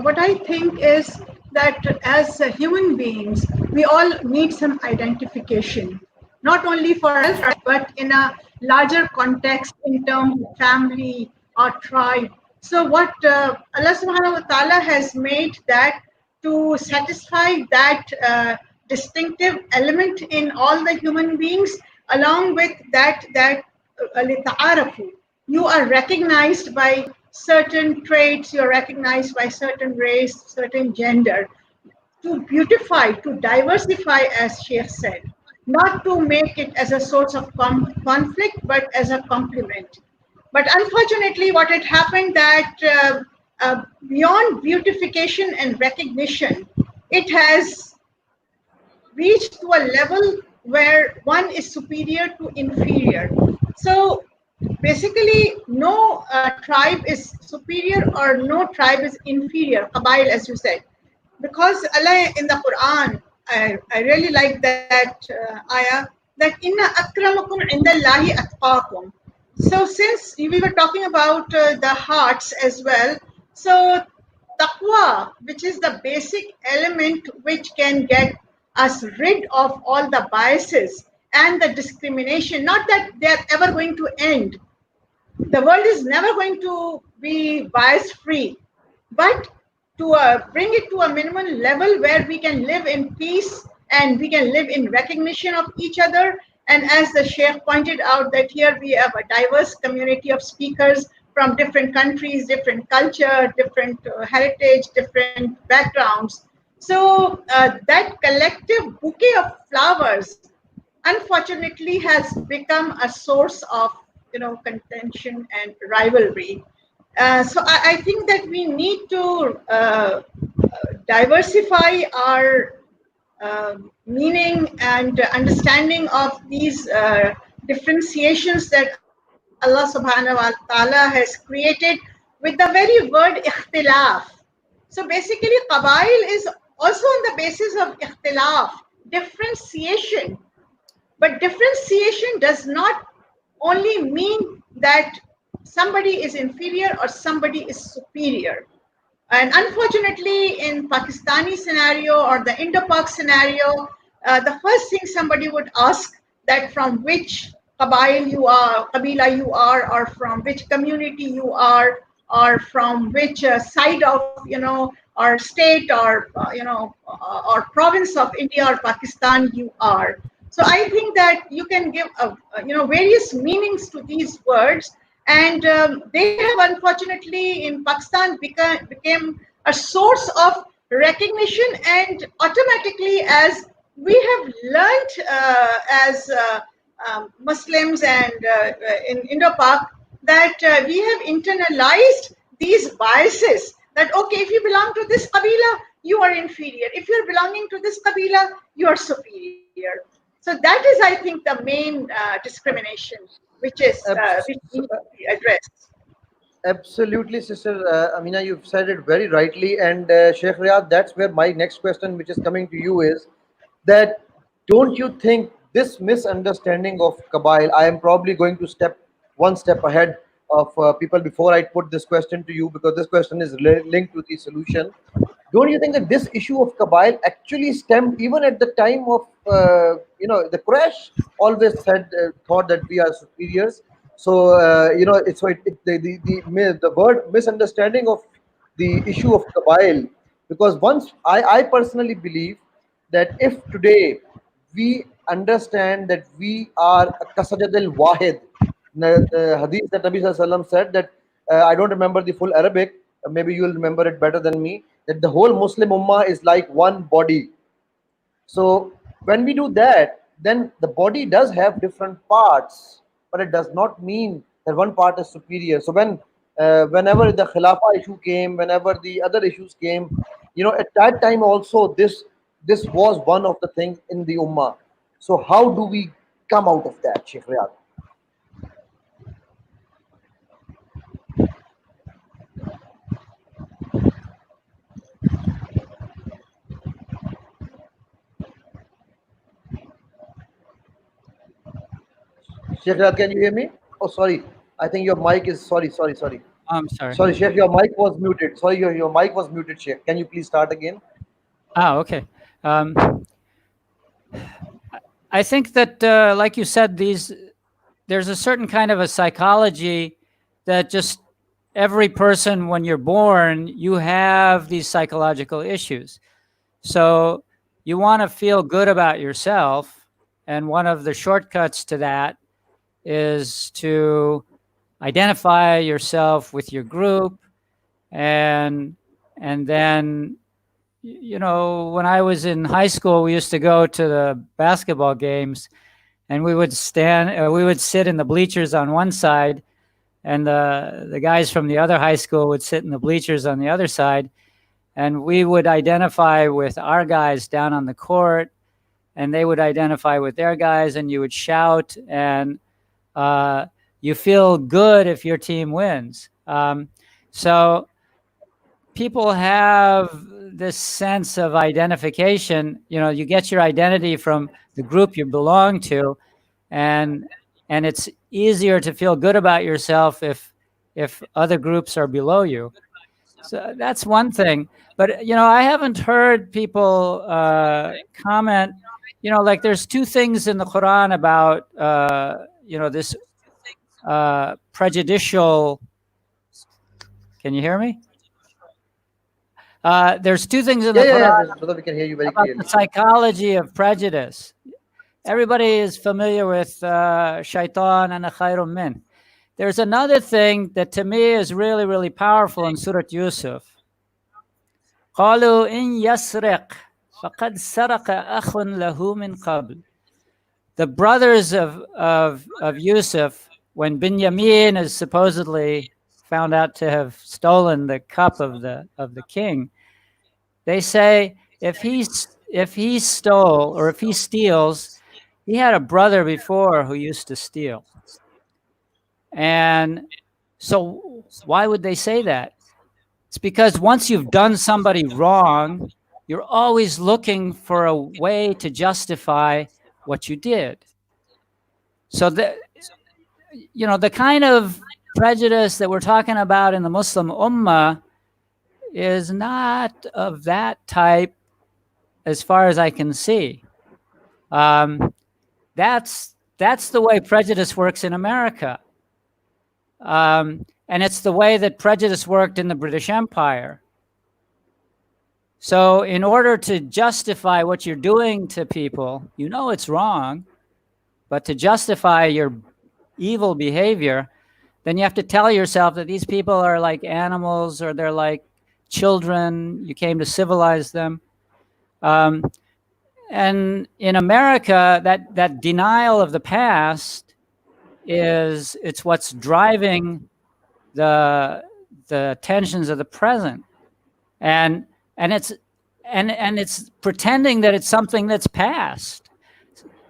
What I think is that as human beings, we all need some identification, not only for us, but in a larger context in terms of family or tribe. So what Allah subhanahu wa ta'ala has made that to satisfy that distinctive element in all the human beings, along with that لِتَعَارَفُوا. You are recognized by certain traits, you're recognized by certain race, certain gender, to beautify, to diversify, as Sheikh said, not to make it as a source of conflict, but as a complement. But unfortunately, what had happened that beyond beautification and recognition, it has reached to a level where one is superior to inferior. So basically, no tribe is superior or no tribe is inferior, Qabail, as you said. Because Allah in the Quran, I really like that ayah, that inna akramakum indallahi atqakum. So since we were talking about the hearts as well, so taqwa, which is the basic element which can get us rid of all the biases and the discrimination, not that they're ever going to end. The world is never going to be bias free, but to bring it to a minimum level where we can live in peace and we can live in recognition of each other. And as the Sheikh pointed out, that here we have a diverse community of speakers from different countries, different culture, different heritage, different backgrounds. So that collective bouquet of flowers, unfortunately, has become a source of contention and rivalry. So I think that we need to diversify our meaning and understanding of these differentiations that Allah subhanahu wa ta'ala has created with the very word ikhtilaf. So basically, Qabail is also on the basis of ikhtilaf, differentiation. But differentiation does not only mean that somebody is inferior or somebody is superior. And unfortunately, in Pakistani scenario or the Indo-Pak scenario, the first thing somebody would ask that from which qabila you are, or from which community you are, or from which side of or state or or province of India or Pakistan you are. So I think that you can give various meanings to these words, and they have unfortunately in Pakistan became a source of recognition, and automatically, as we have learned as Muslims and in Indo-Pak, that we have internalized these biases that, okay, if you belong to this qabila, you are inferior. If you're belonging to this qabila, you are superior. So that is, I think, the main discrimination, which is which needs to be addressed. Absolutely, Sister Amina, you've said it very rightly. And Sheikh Riyadh, that's where my next question, which is coming to you, is that don't you think this misunderstanding of Kabail, I am probably going to one step ahead of people before I put this question to you, because this question is linked to the solution. Don't you think that this issue of Kabail actually stemmed even at the time of, the Quraysh always thought that we are superiors. So, the word misunderstanding of the issue of Kabail, because once I personally believe that if today we understand that we are a kasajad al-wahid, the hadith that Nabi Sallallahu Alaihi Wasallam said that, I don't remember the full Arabic, maybe you will remember it better than me, that the whole Muslim Ummah is like one body. So when we do that, then the body does have different parts, but it does not mean that one part is superior. So whenever the Khilafah issue came, whenever the other issues came, at that time also this was one of the things in the Ummah. So how do we come out of that, Sheikh Riaz? Sheikh Riaz, can you hear me? Oh, sorry. I think your mic is, sorry. I'm sorry. Sorry, Sheikh, your mic was muted. Sorry, your mic was muted, Sheikh. Can you please start again? Oh, okay. I think that, like you said, there's a certain kind of a psychology that just every person, when you're born, you have these psychological issues. So you want to feel good about yourself. And one of the shortcuts to that is to identify yourself with your group. And then, you know, when I was in high school, we used to go to the basketball games, and we would sit in the bleachers on one side, and the guys from the other high school would sit in the bleachers on the other side, and we would identify with our guys down on the court, and they would identify with their guys, and you would shout, and you feel good if your team wins. So people have this sense of identification. You know, you get your identity from the group you belong to, and it's easier to feel good about yourself if other groups are below you. So that's one thing. But, you know, I haven't heard people comment, you know, like there's two things in the Quran about, you know, this prejudicial. Can you hear me? There's two things in the Quran Brother, we can hear you very about clearly. the psychology of prejudice. Everybody is familiar with shaitan and a khayrun min. There's another thing that to me is really, really powerful in Surah Yusuf. قالوا إن يسرق فقد سرق أخ له من قبل. The brothers of Yusuf, when Binyamin is supposedly found out to have stolen the cup of the king, they say if he stole or if he steals, he had a brother before who used to steal. And so why would they say that? It's because once you've done somebody wrong, you're always looking for a way to justify what you did. So that, you know, the kind of prejudice that we're talking about in the Muslim Ummah is not of that type as far as I can see. That's the way prejudice works in America. And it's the way that prejudice worked in the British Empire. So in order to justify what you're doing to people, you know it's wrong, but to justify your evil behavior, then you have to tell yourself that these people are like animals or they're like children. You came to civilize them. And in America, that denial of the past it's what's driving the tensions of the present, and it's pretending that it's something that's past.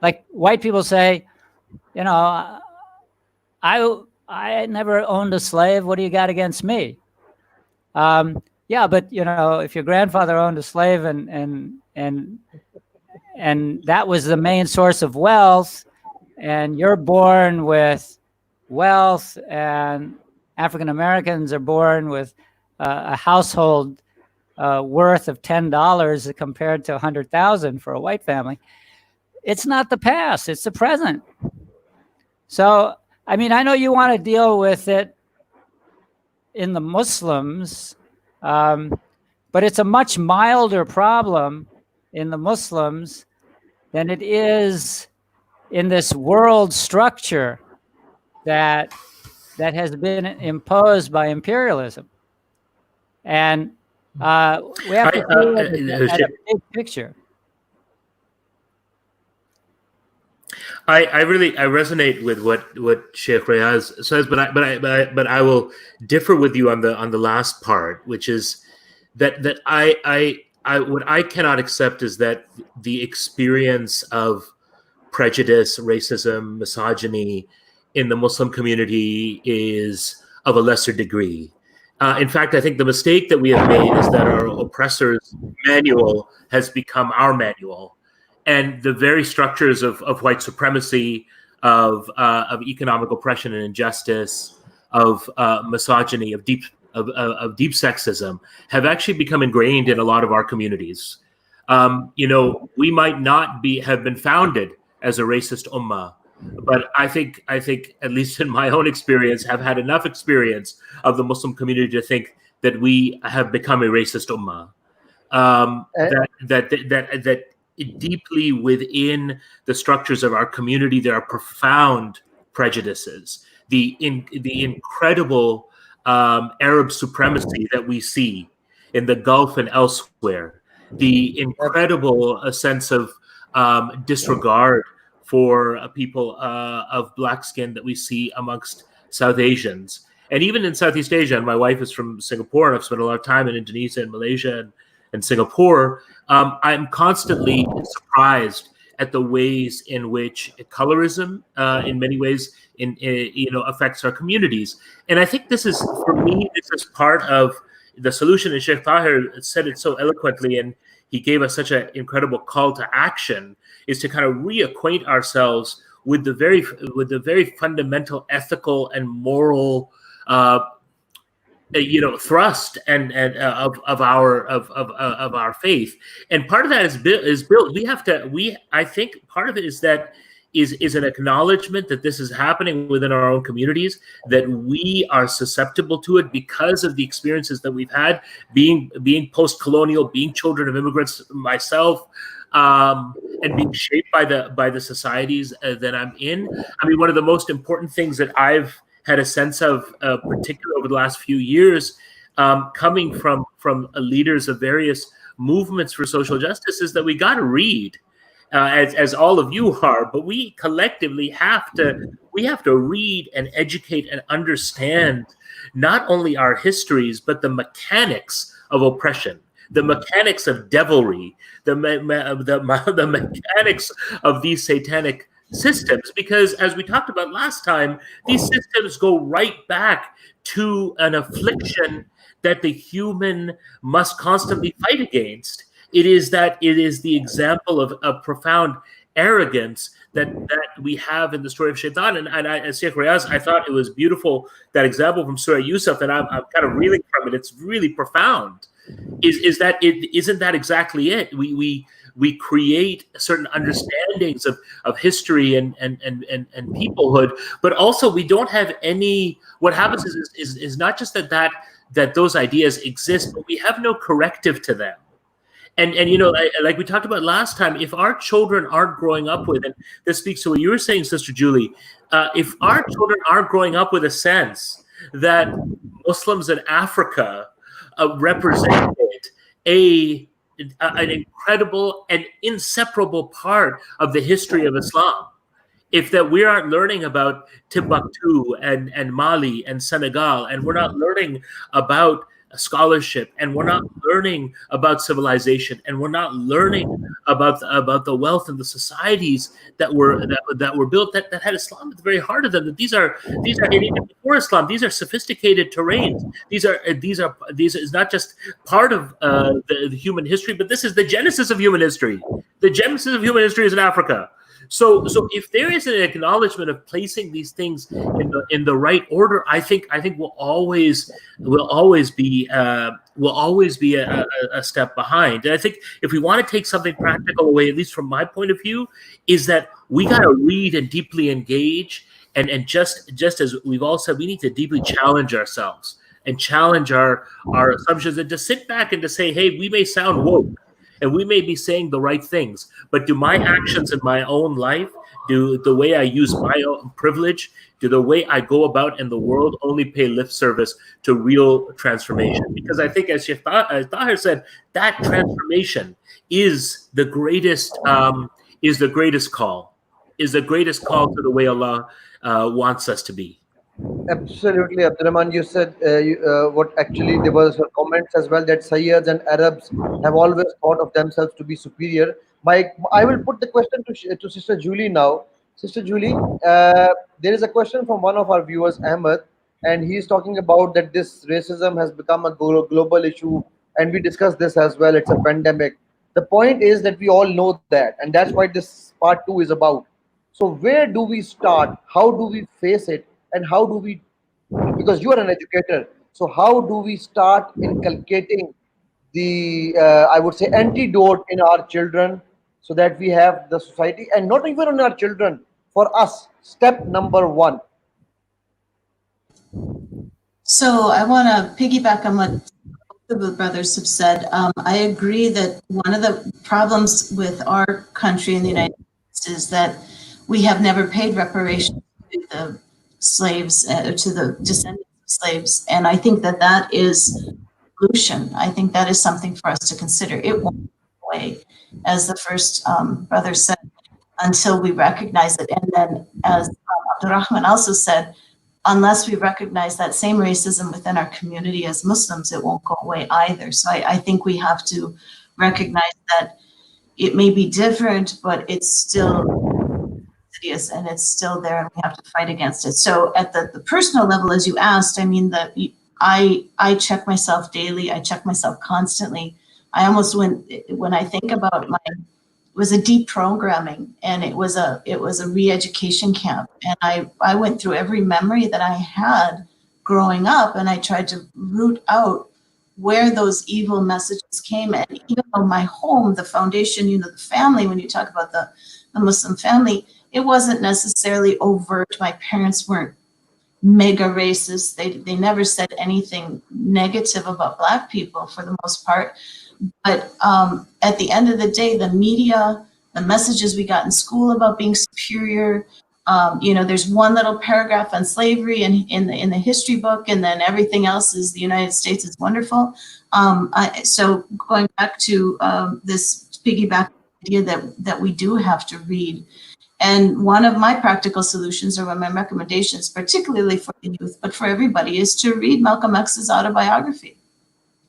Like white people say, you know, I never owned a slave. What do you got against me? Yeah, but you know, if your grandfather owned a slave and that was the main source of wealth, and you're born with wealth, and African Americans are born with a household worth of $10 compared to $100,000 for a white family. It's not the past; it's the present. So, I mean, I know you want to deal with it in the Muslims, but it's a much milder problem in the Muslims than it is in this world structure that has been imposed by imperialism. And we have to see it at a big picture. I resonate with what Sheikh Riaz says, but I will differ with you on the last part, which is that I what I cannot accept is that the experience of prejudice, racism, misogyny in the Muslim community is of a lesser degree. In fact, I think the mistake that we have made is that our oppressors' manual has become our manual, and the very structures of white supremacy, of economic oppression and injustice, of misogyny, of deep sexism, have actually become ingrained in a lot of our communities. We might not have been founded as a racist ummah, but I think at least in my own experience, have had enough experience of the Muslim community to think that we have become a racist ummah. That deeply within the structures of our community, there are profound prejudices. The incredible Arab supremacy that we see in the Gulf and elsewhere, the incredible sense of disregard for people of black skin that we see amongst South Asians. And even in Southeast Asia, and my wife is from Singapore, and I've spent a lot of time in Indonesia and Malaysia and Singapore, I'm constantly surprised at the ways in which colorism, in many ways, affects our communities. And I think this is, for me, this is part of the solution. And Sheikh Tahir said it so eloquently, and he gave us such an incredible call to action, is to kind of reacquaint ourselves with the very fundamental ethical and moral thrust and of our faith. And part of that is built. I think part of it is that is an acknowledgement that this is happening within our own communities, that we are susceptible to it because of the experiences that we've had, being post-colonial, being children of immigrants myself, and being shaped by the societies that I'm in. I mean, one of the most important things that I've had a sense of, particularly over the last few years, coming from leaders of various movements for social justice, is that we got to read. As all of you are, but we collectively have to read and educate and understand not only our histories, but the mechanics of oppression, the mechanics of devilry, the mechanics of these satanic systems. Because as we talked about last time, these systems go right back to an affliction that the human must constantly fight against. It is the example of profound arrogance that we have in the story of Shaitan. And as Sheikh Riaz, I thought it was beautiful, that example from Surah Yusuf, and I'm kind of reeling from it. It's really profound. Isn't that exactly it? We create certain understandings of history and peoplehood, but also we don't have any. What happens is not just that those ideas exist, but we have no corrective to them. And like we talked about last time, if our children aren't growing up with, and this speaks to what you were saying, Sister Julie, if our children aren't growing up with a sense that Muslims in Africa represented an incredible and inseparable part of the history of Islam, if that we aren't learning about Timbuktu and Mali and Senegal, and we're not learning about scholarship, and we're not learning about civilization, and we're not learning about the wealth and the societies that were built that had Islam at the very heart of them. That these are even before Islam. These are sophisticated terrains. These is not just part of the human history, but this is the genesis of human history. The genesis of human history is in Africa. So if there is an acknowledgement of placing these things in the right order, I think we'll always be a step behind. And I think if we want to take something practical away, at least from my point of view, is that we got to read and deeply engage, and just as we've all said, we need to deeply challenge ourselves and challenge our assumptions, and to sit back and to say, hey, we may sound woke, and we may be saying the right things, but do my actions in my own life, do the way I use my own privilege, do the way I go about in the world only pay lip service to real transformation? Because I think, as Sheikh Tahir said, that transformation is the greatest call to the way Allah wants us to be. Absolutely, Abdul-Rehman. You said what actually there was comments as well, that Sayyids and Arabs have always thought of themselves to be superior, I will put the question to Sister Julie now. Sister Julie, there is a question from one of our viewers, Ahmed, and he's talking about that this racism has become a global issue, and we discussed this as well. It's a pandemic. The point is that we all know that, and that's why this part two is about. So, where do we start? How do we face it? And how do we, because you are an educator, so how do we start inculcating the, I would say, antidote in our children so that we have the society, and not even on our children, for us, step number one. So I want to piggyback on what both of the brothers have said. I agree that one of the problems with our country in the United States is that we have never paid reparations to the slaves, to the descendants of slaves. And I think that that is solution. I think that is something for us to consider. It won't go away, as the first brother said, until we recognize it. And then, as Abdul-Rehman also said, unless we recognize that same racism within our community as Muslims, it won't go away either. So I think we have to recognize that it may be different, but it's still insidious and it's still there, and we have to fight against it. So at the personal level, as you asked, I mean, I check myself daily. I check myself constantly. I almost, when I think about it was a deep programming, and it was a re-education camp. And I went through every memory that I had growing up, and I tried to root out where those evil messages came. And even though my home, the foundation, the family, when you talk about the Muslim family, it wasn't necessarily overt. My parents weren't mega racist. They never said anything negative about Black people for the most part. But at the end of the day, the media, the messages we got in school about being superior, there's one little paragraph on slavery in the history book, and then everything else is the United States is wonderful. So going back to this piggyback idea that we do have to read. And one of my practical solutions, or one of my recommendations, particularly for the youth, but for everybody, is to read Malcolm X's autobiography.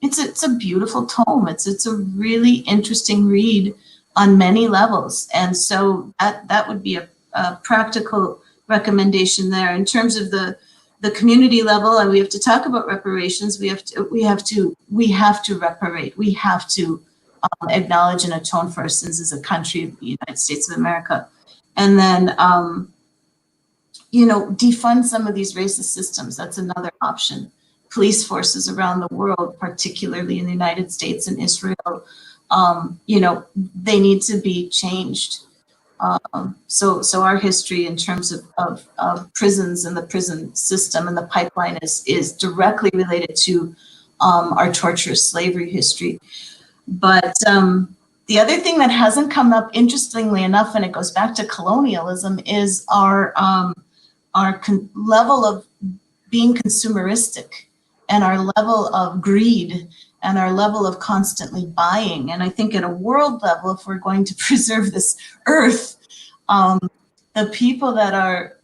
It's a beautiful tome. It's a really interesting read on many levels. And so that would be a practical recommendation there. In terms of the community level, and we have to talk about reparations. We have to reparate. We have to acknowledge and atone for our sins as a country, the United States of America. And then, defund some of these racist systems. That's another option. Police forces around the world, particularly in the United States and Israel, they need to be changed. So our history in terms of prisons and the prison system and the pipeline is directly related to our torturous slavery history. But the other thing that hasn't come up, interestingly enough, and it goes back to colonialism, is our level of being consumeristic, and our level of greed, and our level of constantly buying. And I think at a world level, if we're going to preserve this earth, the people that are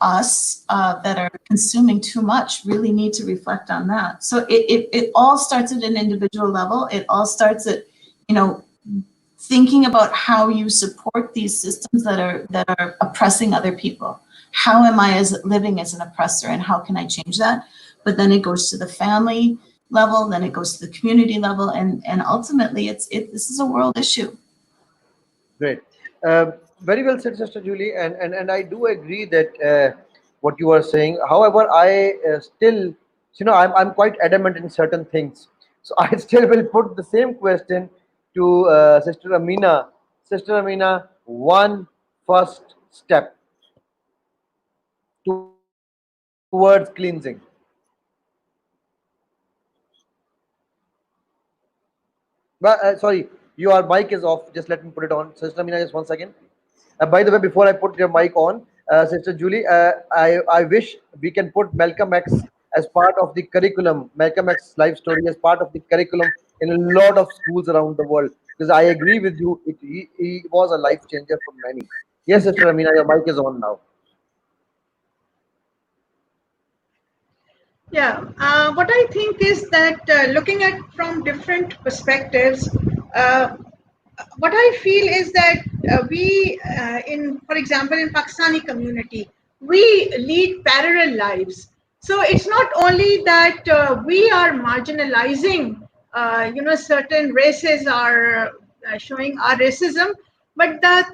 us, that are consuming too much, really need to reflect on that. So it all starts at an individual level. It all starts at, thinking about how you support these systems that are oppressing other people. How am I living as an oppressor, and how can I change that? But then it goes to the family level, then it goes to the community level, and ultimately this is a world issue. Great. Very well said, Sister Julie, and I do agree that what you are saying. However, I still, I'm quite adamant in certain things. So I still will put the same question to Sister Amina. Sister Amina, one first step towards cleansing. Sorry, your mic is off. Just let me put it on. Sister Amina, just 1 second. By the way, before I put your mic on, Sister Julie, I wish we can put Malcolm X as part of the curriculum, Malcolm X's life story as part of the curriculum in a lot of schools around the world. Because I agree with you, he was a life changer for many. Yes, Sister Amina, your mic is on now. Yeah, what I think is that looking at from different perspectives, what I feel is that for example, in Pakistani community, we lead parallel lives. So it's not only that we are marginalizing, certain races are showing our racism, but the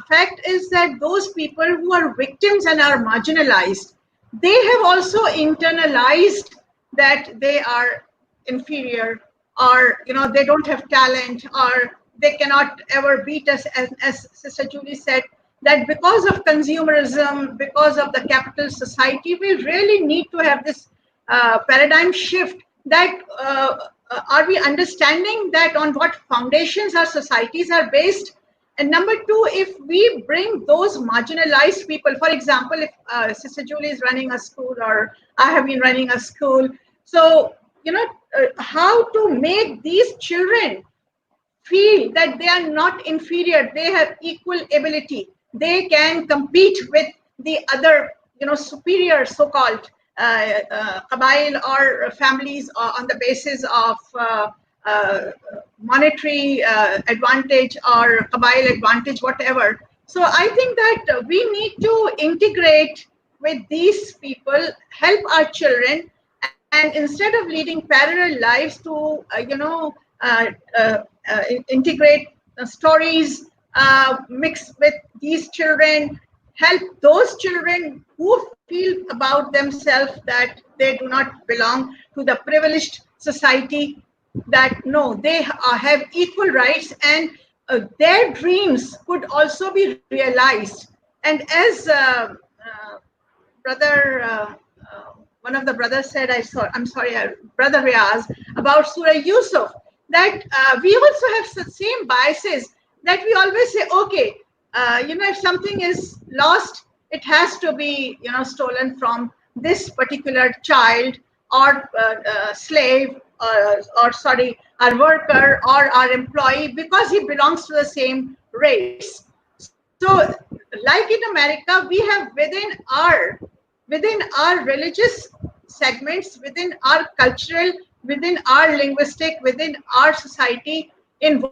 fact is that those people who are victims and are marginalized, they have also internalized that they are inferior, or they don't have talent, or they cannot ever beat us, as Sister Julie said, that because of consumerism, because of the capital society, we really need to have this paradigm shift, that are we understanding that on what foundations our societies are based. And number two, if we bring those marginalized people, for example, if Sister Julie is running a school, or I have been running a school, so how to make these children feel that they are not inferior, they have equal ability, they can compete with the other superior so-called qabail or families on the basis of monetary advantage or qabail advantage, whatever. So I think that we need to integrate with these people, help our children, and instead of leading parallel lives, to integrate stories, mix with these children, help those children who feel about themselves that they do not belong to the privileged society, that no, they have equal rights, and their dreams could also be realized. And as brother one of the brothers said, I'm sorry, brother Riaz, about Surah Yusuf, that we also have the same biases, that we always say, okay, if something is lost, it has to be stolen from this particular child, or slave, or sorry, our worker or our employee, because he belongs to the same race. So like in America, we have within our religious segments, within our cultural, within our linguistic, within our society, in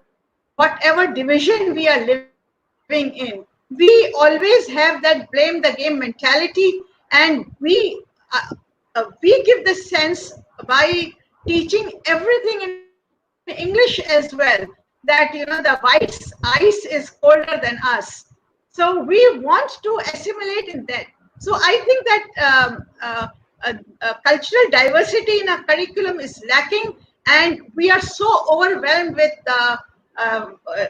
whatever division we are living in, we always have that blame the game mentality, and we give the sense by teaching everything in English as well, that the white ice is colder than us. So we want to assimilate in that. So I think that cultural diversity in our curriculum is lacking, and we are so overwhelmed with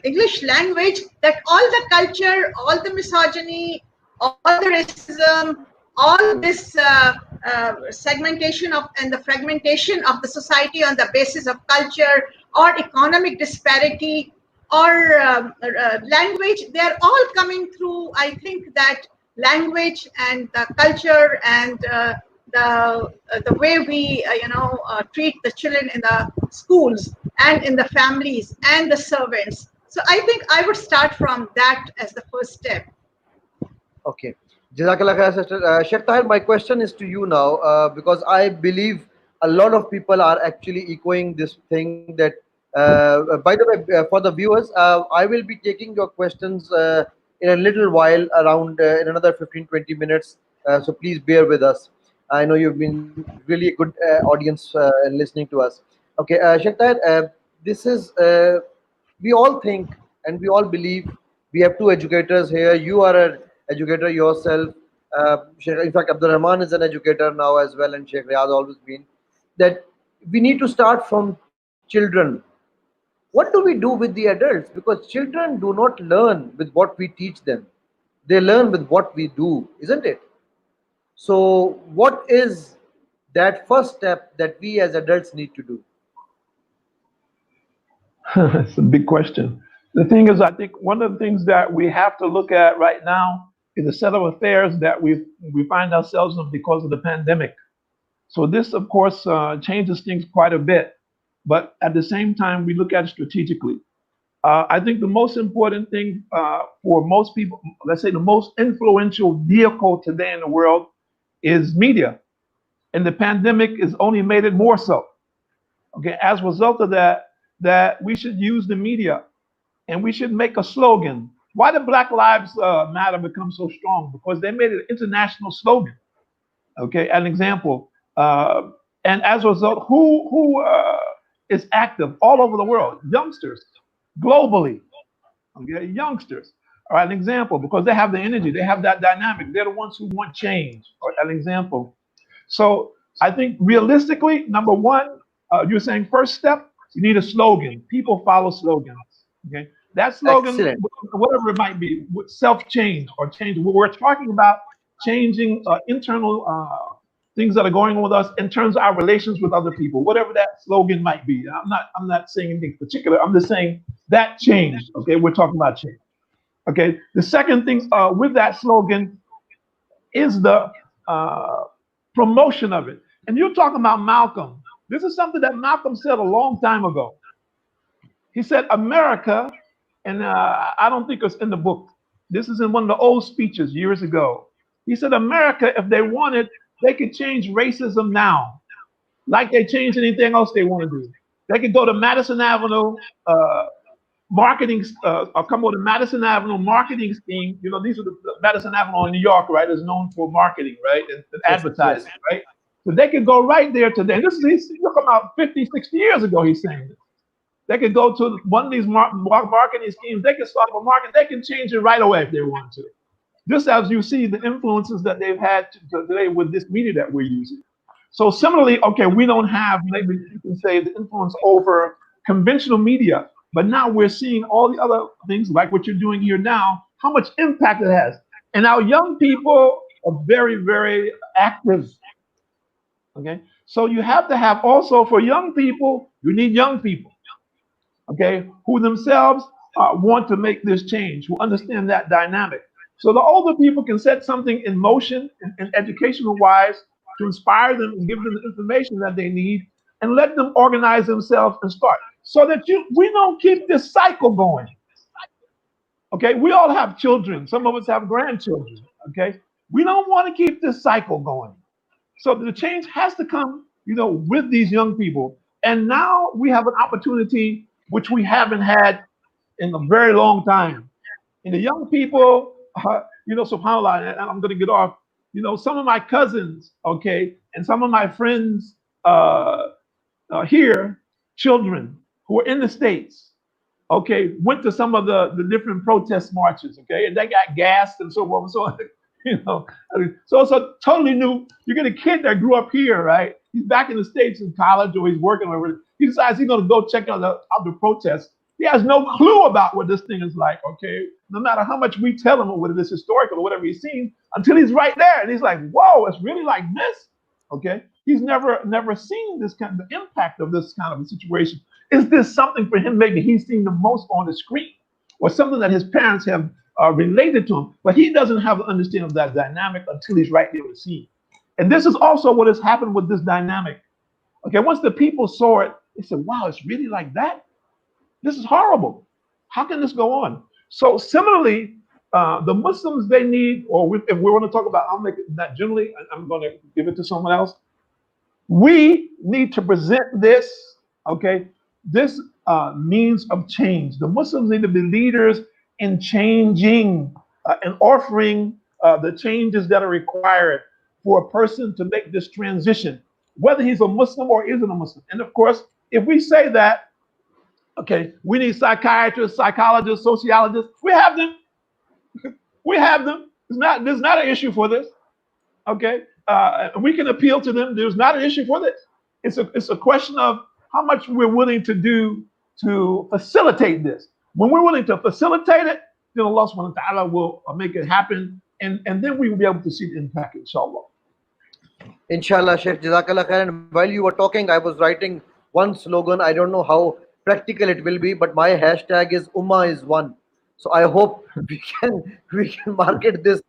English language that all the culture, all the misogyny, all the racism, all this segmentation of and the fragmentation of the society on the basis of culture or economic disparity or language, they are all coming through. I think that language and the culture and the way we treat the children in the schools and in the families and the servants. So I think I would start from that as the first step. Okay. Jazakallah khair, Sister. Sheikh Tahir, my question is to you now, because I believe a lot of people are actually echoing this thing that, by the way, for the viewers, I will be taking your questions in a little while, around in another 15-20 minutes. So please bear with us. I know you've been really a good audience listening to us. Okay, Sheikh Tahir, this is, we all think and we all believe we have two educators here. You are an educator yourself. In fact, Abdul-Rehman is an educator now as well, and Sheikh Riaz always been. That we need to start from children. What do we do with the adults? Because children do not learn with what we teach them. They learn with what we do, isn't it? So, what is that first step that we as adults need to do? It's a big question. The thing is, I think one of the things that we have to look at right now is a set of affairs that we find ourselves in because of the pandemic. So this, of course, changes things quite a bit. But at the same time, we look at it strategically. I think the most important thing for most people, let's say the most influential vehicle today in the world is media. And the pandemic has only made it more so. Okay, as a result of that, that we should use the media and we should make a slogan. Why did Black Lives Matter become so strong? Because they made it an international slogan. Okay, an example. And as a result, who is active all over the world? Youngsters, globally. Okay, youngsters are an example because they have the energy, they have that dynamic. They're the ones who want change. Or an example. So I think realistically, number one, you're saying first step, you need a slogan. People follow slogans. Okay, that slogan, Excellent. whatever it might be, self-change or change. We're talking about changing internal things that are going on with us in terms of our relations with other people, whatever that slogan might be. I'm not saying anything particular. I'm just saying that change. Okay, we're talking about change. Okay, the second thing with that slogan is the promotion of it. And you're talking about Malcolm. This is something that Malcolm said a long time ago. He said, America, and I don't think it's in the book. This is in one of the old speeches years ago. He said, America, if they wanted, they could change racism now, like they change anything else they want to do. They could go to Madison Avenue marketing, come on, the Madison Avenue marketing scheme. You know, these are the Madison Avenue in New York, right, is known for marketing, right, and advertising, right? So they could go right there today. This is, he's talking about 50, 60 years ago, he's saying this. They could go to one of these marketing schemes. They can start a market. They can change it right away if they want to. Just as you see the influences that they've had today with this media that we're using. So similarly, okay, we don't have, maybe you can say, the influence over conventional media, but now we're seeing all the other things like what you're doing here now, how much impact it has. And our young people are very, very active. Okay, so you have to have also for young people, you need young people. Okay, who themselves want to make this change, who understand that dynamic. So the older people can set something in motion and educational wise to inspire them and give them the information that they need and let them organize themselves and start so that we don't keep this cycle going. Okay, we all have children. Some of us have grandchildren. Okay, we don't want to keep this cycle going. So the change has to come, with these young people. And now we have an opportunity which we haven't had in a very long time. And the young people, subhanAllah, and I'm going to get off, some of my cousins, okay, and some of my friends here, children who are in the States, okay, went to some of the different protest marches, okay, and they got gassed and so forth and so on. So it's a totally new. You get a kid that grew up here, right? He's back in the States in college or he's working or whatever. He decides he's going to go check out the protests. He has no clue about what this thing is like, okay? No matter how much we tell him whether it's historical or whatever he's seen, until he's right there and he's like, whoa, it's really like this, okay? He's never seen this kind of the impact of this kind of a situation. Is this something for him maybe he's seen the most on the screen or something that his parents have related to him, but he doesn't have an understanding of that dynamic until he's right there to see. And this is also what has happened with this dynamic. Okay, once the people saw it, they said, wow, it's really like that? This is horrible. How can this go on? So similarly, the Muslims, they need, or if we want to talk about, I'll make it that generally, I'm going to give it to someone else. We need to present this, okay, this means of change. The Muslims need to be leaders in changing and offering the changes that are required for a person to make this transition, whether he's a Muslim or isn't a Muslim. And of course, if we say that, okay, we need psychiatrists, psychologists, sociologists, we have them. We have them. There's not an issue for this. Okay, we can appeal to them. There's not an issue for this. It's a question of how much we're willing to do to facilitate this. When we're willing to facilitate it, then Allah subhanahu wa ta'ala will make it happen, and then we will be able to see the impact, inshallah. Inshallah, Sheikh, Jazakallah khair. And while you were talking, I was writing one slogan. I don't know how practical it will be, but my hashtag is Ummah is one. So I hope we can market this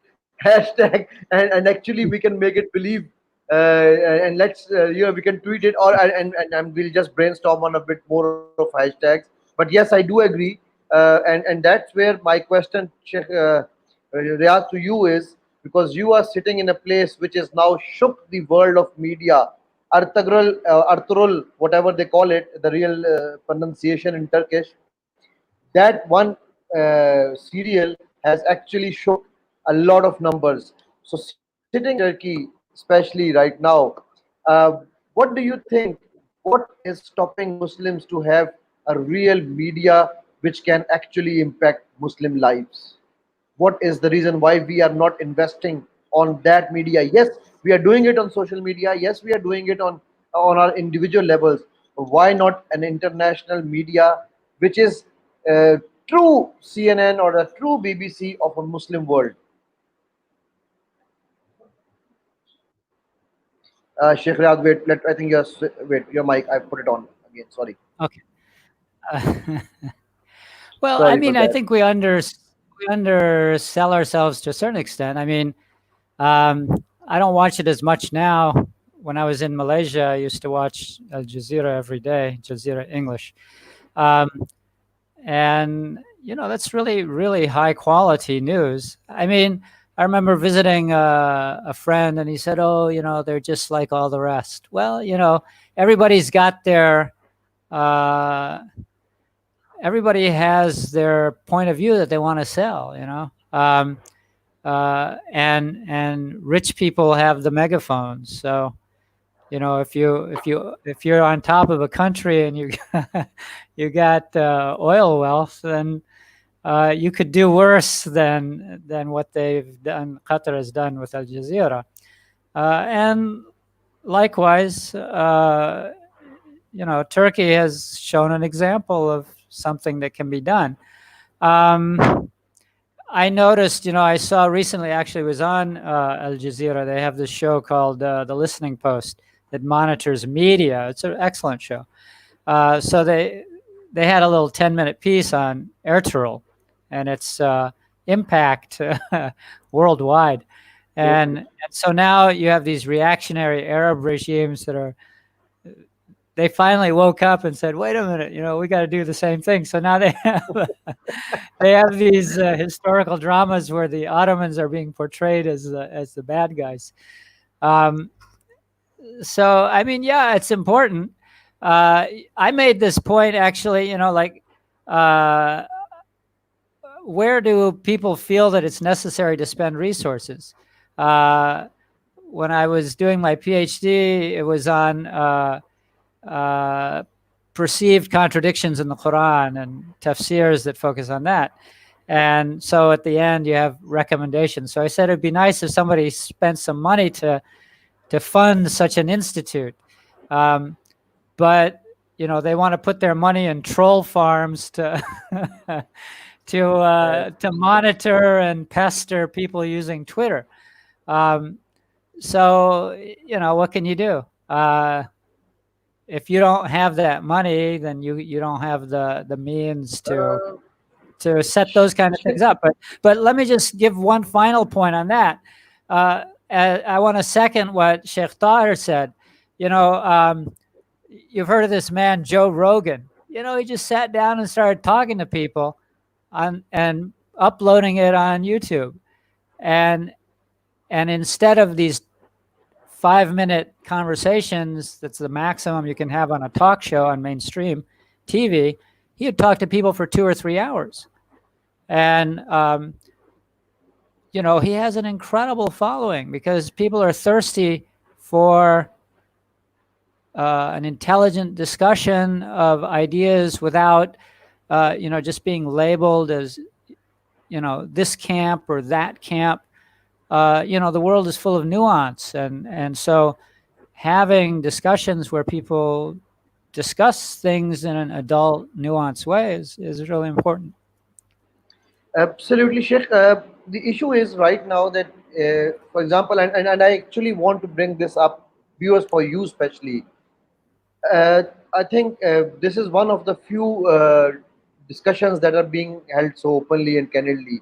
hashtag and actually we can make it believe and let's we can tweet it and we'll just brainstorm on a bit more of hashtags. But yes, I do agree, and that's where my question, Sheikh Riaz, to you is, because you are sitting in a place which is now shook the world of media. Ertugrul, whatever they call it, the real pronunciation in Turkish. that one serial has actually shook a lot of numbers. So sitting in Turkey, especially right now, what do you think? What is stopping Muslims to have a real media which can actually impact Muslim lives? What is the reason why we are not investing on that media? Yes, we are doing it on social media. Yes, we are doing it on our individual levels. Why not an international media which is true CNN or a true BBC of a Muslim world? Sheikh Riyad, wait, I think wait, your mic, I put it on again. Sorry. Okay. Well, I Sorry for mean, I that. think we undersell ourselves to a certain extent. I mean, I don't watch it as much now. When I was in Malaysia, I used to watch Al Jazeera every day, Jazeera English, um, and that's really really high quality news. I mean, I remember visiting a friend, and he said, "Oh, they're just like all the rest." Well, everybody's got their uh, everybody has their point of view that they want to sell, and rich people have the megaphones. So if you're on top of a country and you got oil wealth, then you could do worse than what they've done. Qatar has done with Al Jazeera, and likewise, Turkey has shown an example of something that can be done. I noticed, I saw recently, actually was on Al Jazeera. They have this show called The Listening Post that monitors media. It's an excellent show. So they had a little 10-minute piece on Ertugrul and its impact worldwide. And so now you have these reactionary Arab regimes that they finally woke up and said, wait a minute, we got to do the same thing. So now they have these historical dramas where the Ottomans are being portrayed as the bad guys. So, I mean, yeah, it's important. I made this point actually, where do people feel that it's necessary to spend resources? When I was doing my PhD, it was on perceived contradictions in the Quran and tafsirs that focus on that. And so at the end, you have recommendations. So I said it'd be nice if somebody spent some money to fund such an institute. But they want to put their money in troll farms to to monitor and pester people using Twitter. So what can you do? If you don't have that money, then you don't have the means to set those kind of things up. But let me just give one final point on that. I want to second what Sheikh Tahir said. You've heard of this man, Joe Rogan. He just sat down and started talking to people and uploading it on YouTube. And instead of these 5-minute conversations, that's the maximum you can have on a talk show on mainstream TV, he would talk to people for 2 or 3 hours. And, he has an incredible following because people are thirsty for an intelligent discussion of ideas without, just being labeled as, this camp or that camp. The world is full of nuance. And so having discussions where people discuss things in an adult, nuanced way is really important. Absolutely, Sheikh. The issue is right now that, for example, and I actually want to bring this up, viewers, for you especially. I think this is one of the few discussions that are being held so openly and candidly.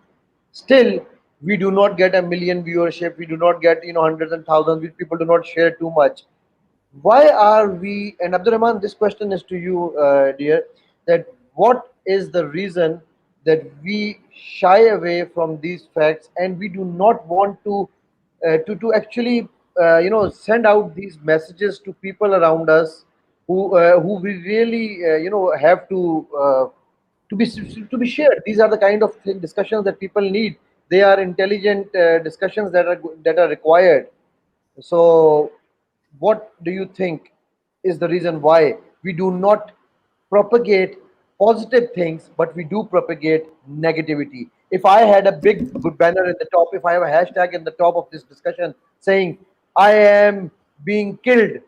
Still, we do not get a million viewership. We do not get hundreds and thousands. People do not share too much. Why are we? And Abdul-Rehman, this question is to you, dear. That what is the reason that we shy away from these facts and we do not want to actually send out these messages to people around us who we really have to to be shared. These are the kind of discussions that people need. They are intelligent discussions that are required. So, what do you think is the reason why we do not propagate positive things, but we do propagate negativity? If I had a big banner at the top, if I have a hashtag in the top of this discussion saying, I am being killed,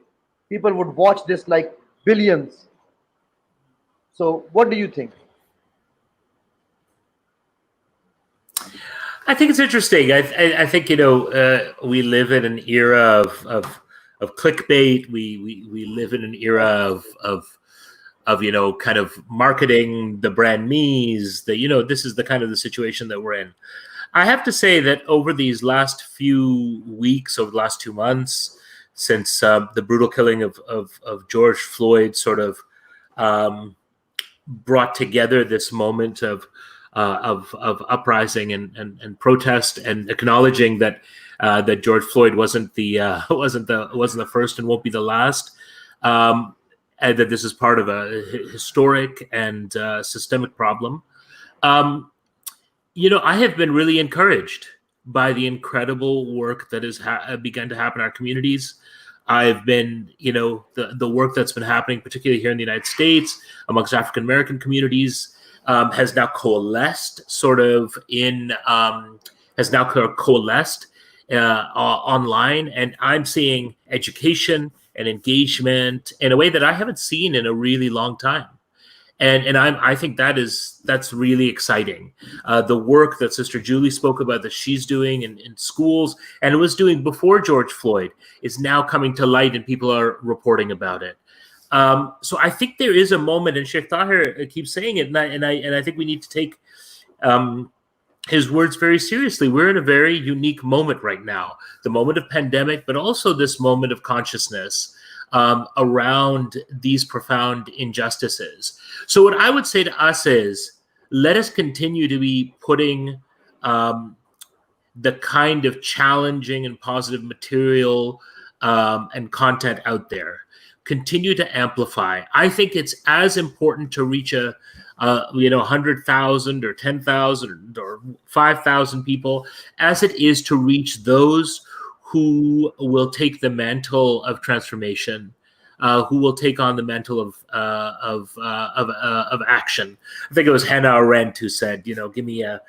people would watch this like billions. So, what do you think? I think it's interesting. I think we live in an era of clickbait. We live in an era of kind of marketing the brand me's. This is the kind of the situation that we're in. I have to say that over these last few weeks, over the last 2 months, since the brutal killing of George Floyd sort of brought together this moment of uprising and protest, and acknowledging that that George Floyd wasn't the first and won't be the last, and that this is part of a historic and systemic problem. I have been really encouraged by the incredible work that has begun to happen in our communities. I've been, the work that's been happening, particularly here in the United States, amongst African American communities, has now coalesced online, and I'm seeing education and engagement in a way that I haven't seen in a really long time. And I think that's really exciting. The work that Sister Julie spoke about that she's doing in schools and was doing before George Floyd is now coming to light, and people are reporting about it. So I think there is a moment, and Sheikh Tahir keeps saying it, and I think we need to take his words very seriously. We're in a very unique moment right now, the moment of pandemic, but also this moment of consciousness around these profound injustices. So what I would say to us is, let us continue to be putting the kind of challenging and positive material and content out there. Continue to amplify. I think it's as important to reach 100,000 or 10,000 or 5,000 people as it is to reach those who will take the mantle of transformation, who will take on the mantle of action. I think it was Hannah Arendt who said, give me a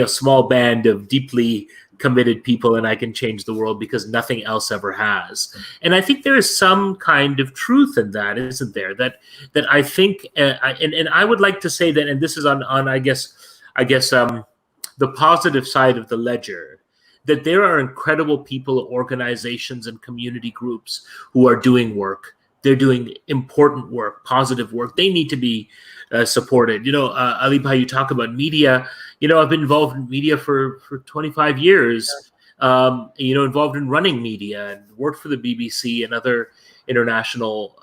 small band of deeply committed people and I can change the world, because nothing else ever has. And I think there is some kind of truth in that, isn't there? That I think, and I would like to say that, and this is on I guess the positive side of the ledger, that there are incredible people, organizations, and community groups who are doing work. They're doing important work, positive work. They need to be supported. Ali Bhai, you talk about media. I've been involved in media for 25 years, involved in running media and worked for the BBC and other international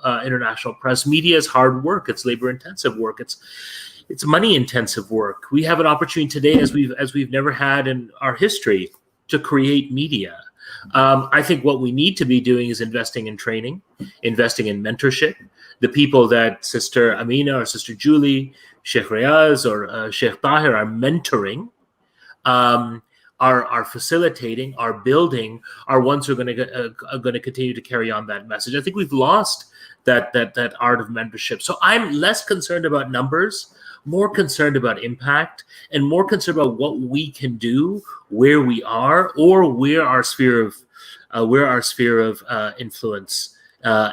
press. Media is hard work. It's labor-intensive work. It's money-intensive work. We have an opportunity today, as we've never had in our history, to create media. I think what we need to be doing is investing in training, investing in mentorship. The people that Sister Amina or Sister Julie, Sheikh Riaz or Sheikh Tahir are mentoring, are facilitating, are building, are ones who are going to continue to carry on that message. I think we've lost that art of mentorship. So I'm less concerned about numbers, more concerned about impact, and more concerned about what we can do, where we are, or where our sphere of influence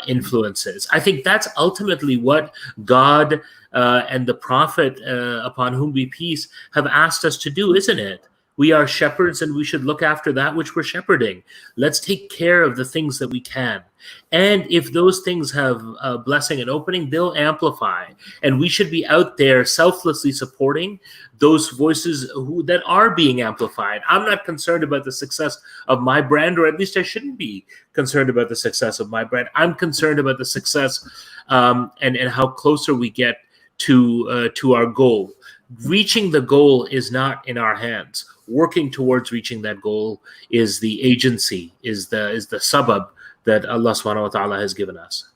influences. I think that's ultimately what God and the Prophet, upon whom be peace, have asked us to do, isn't it? We are shepherds, and we should look after that which we're shepherding. Let's take care of the things that we can. And if those things have a blessing and opening, they'll amplify. And we should be out there selflessly supporting those voices that are being amplified. I'm not concerned about the success of my brand, or at least I shouldn't be concerned about the success of my brand. I'm concerned about the success and how closer we get to our goal. Reaching the goal is not in our hands. Working towards reaching that goal is the agency, is the sabab that Allah subhanahu wa ta'ala has given us.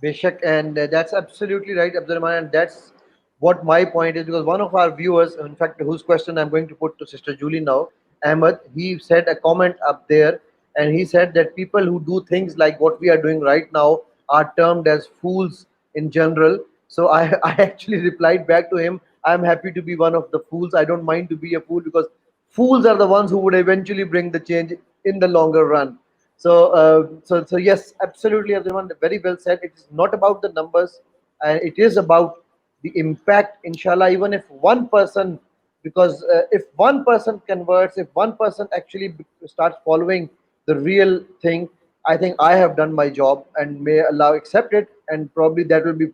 Bishak, and that's absolutely right, Abdul-Rehman, and that's what my point is, because one of our viewers, in fact, whose question I'm going to put to Sister Julie now, Ahmed, he said a comment up there, and he said that people who do things like what we are doing right now are termed as fools in general. So I actually replied back to him, I'm happy to be one of the fools. I don't mind to be a fool, because fools are the ones who would eventually bring the change in the longer run. So yes, absolutely, everyone. Very well said. It is not about the numbers, and it is about the impact. Inshallah, even if one person, because if one person converts, if one person actually starts following the real thing, I think I have done my job, and may Allah accept it, and probably that will be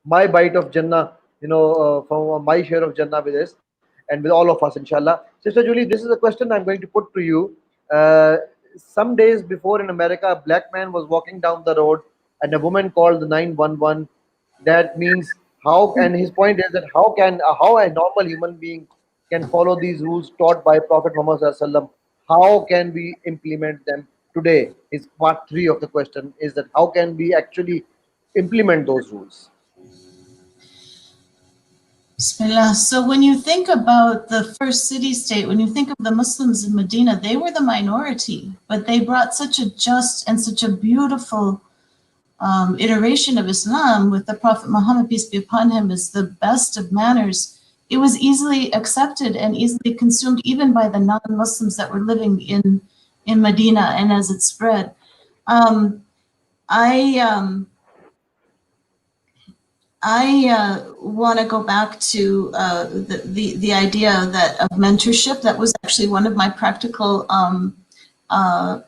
my bite of Jannah, from my share of Jannah with this, and with all of us, inshallah. Sister Julie, this is a question I'm going to put to you. Some days before in America, a black man was walking down the road, and a woman called the 911. That means how, and his point is that how a normal human being can follow these rules taught by Prophet Muhammad Sallallahu Alaihi Wasallam. How can we implement them today? Is part three of the question, is that how can we actually implement those rules? Bismillah. So when you think about the first city-state, when you think of the Muslims in Medina, they were the minority, but they brought such a just and such a beautiful iteration of Islam with the Prophet Muhammad, peace be upon him, as the best of manners. It was easily accepted and easily consumed even by the non-Muslims that were living in Medina, and as it spread. I want to go back to the idea that of mentorship. That was actually one of my practical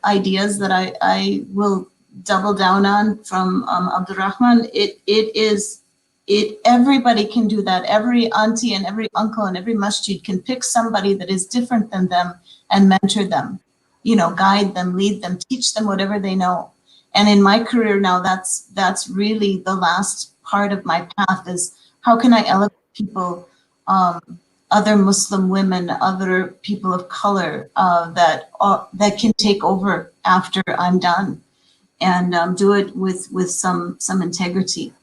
ideas that I will double down on from Abdul-Rehman. Everybody can do that. Every auntie and every uncle and every masjid can pick somebody that is different than them and mentor them, guide them, lead them, teach them whatever they know. And in my career now, that's really the last part of my path, is how can I elevate people, other Muslim women, other people of color that can take over after I'm done, and do it with some integrity.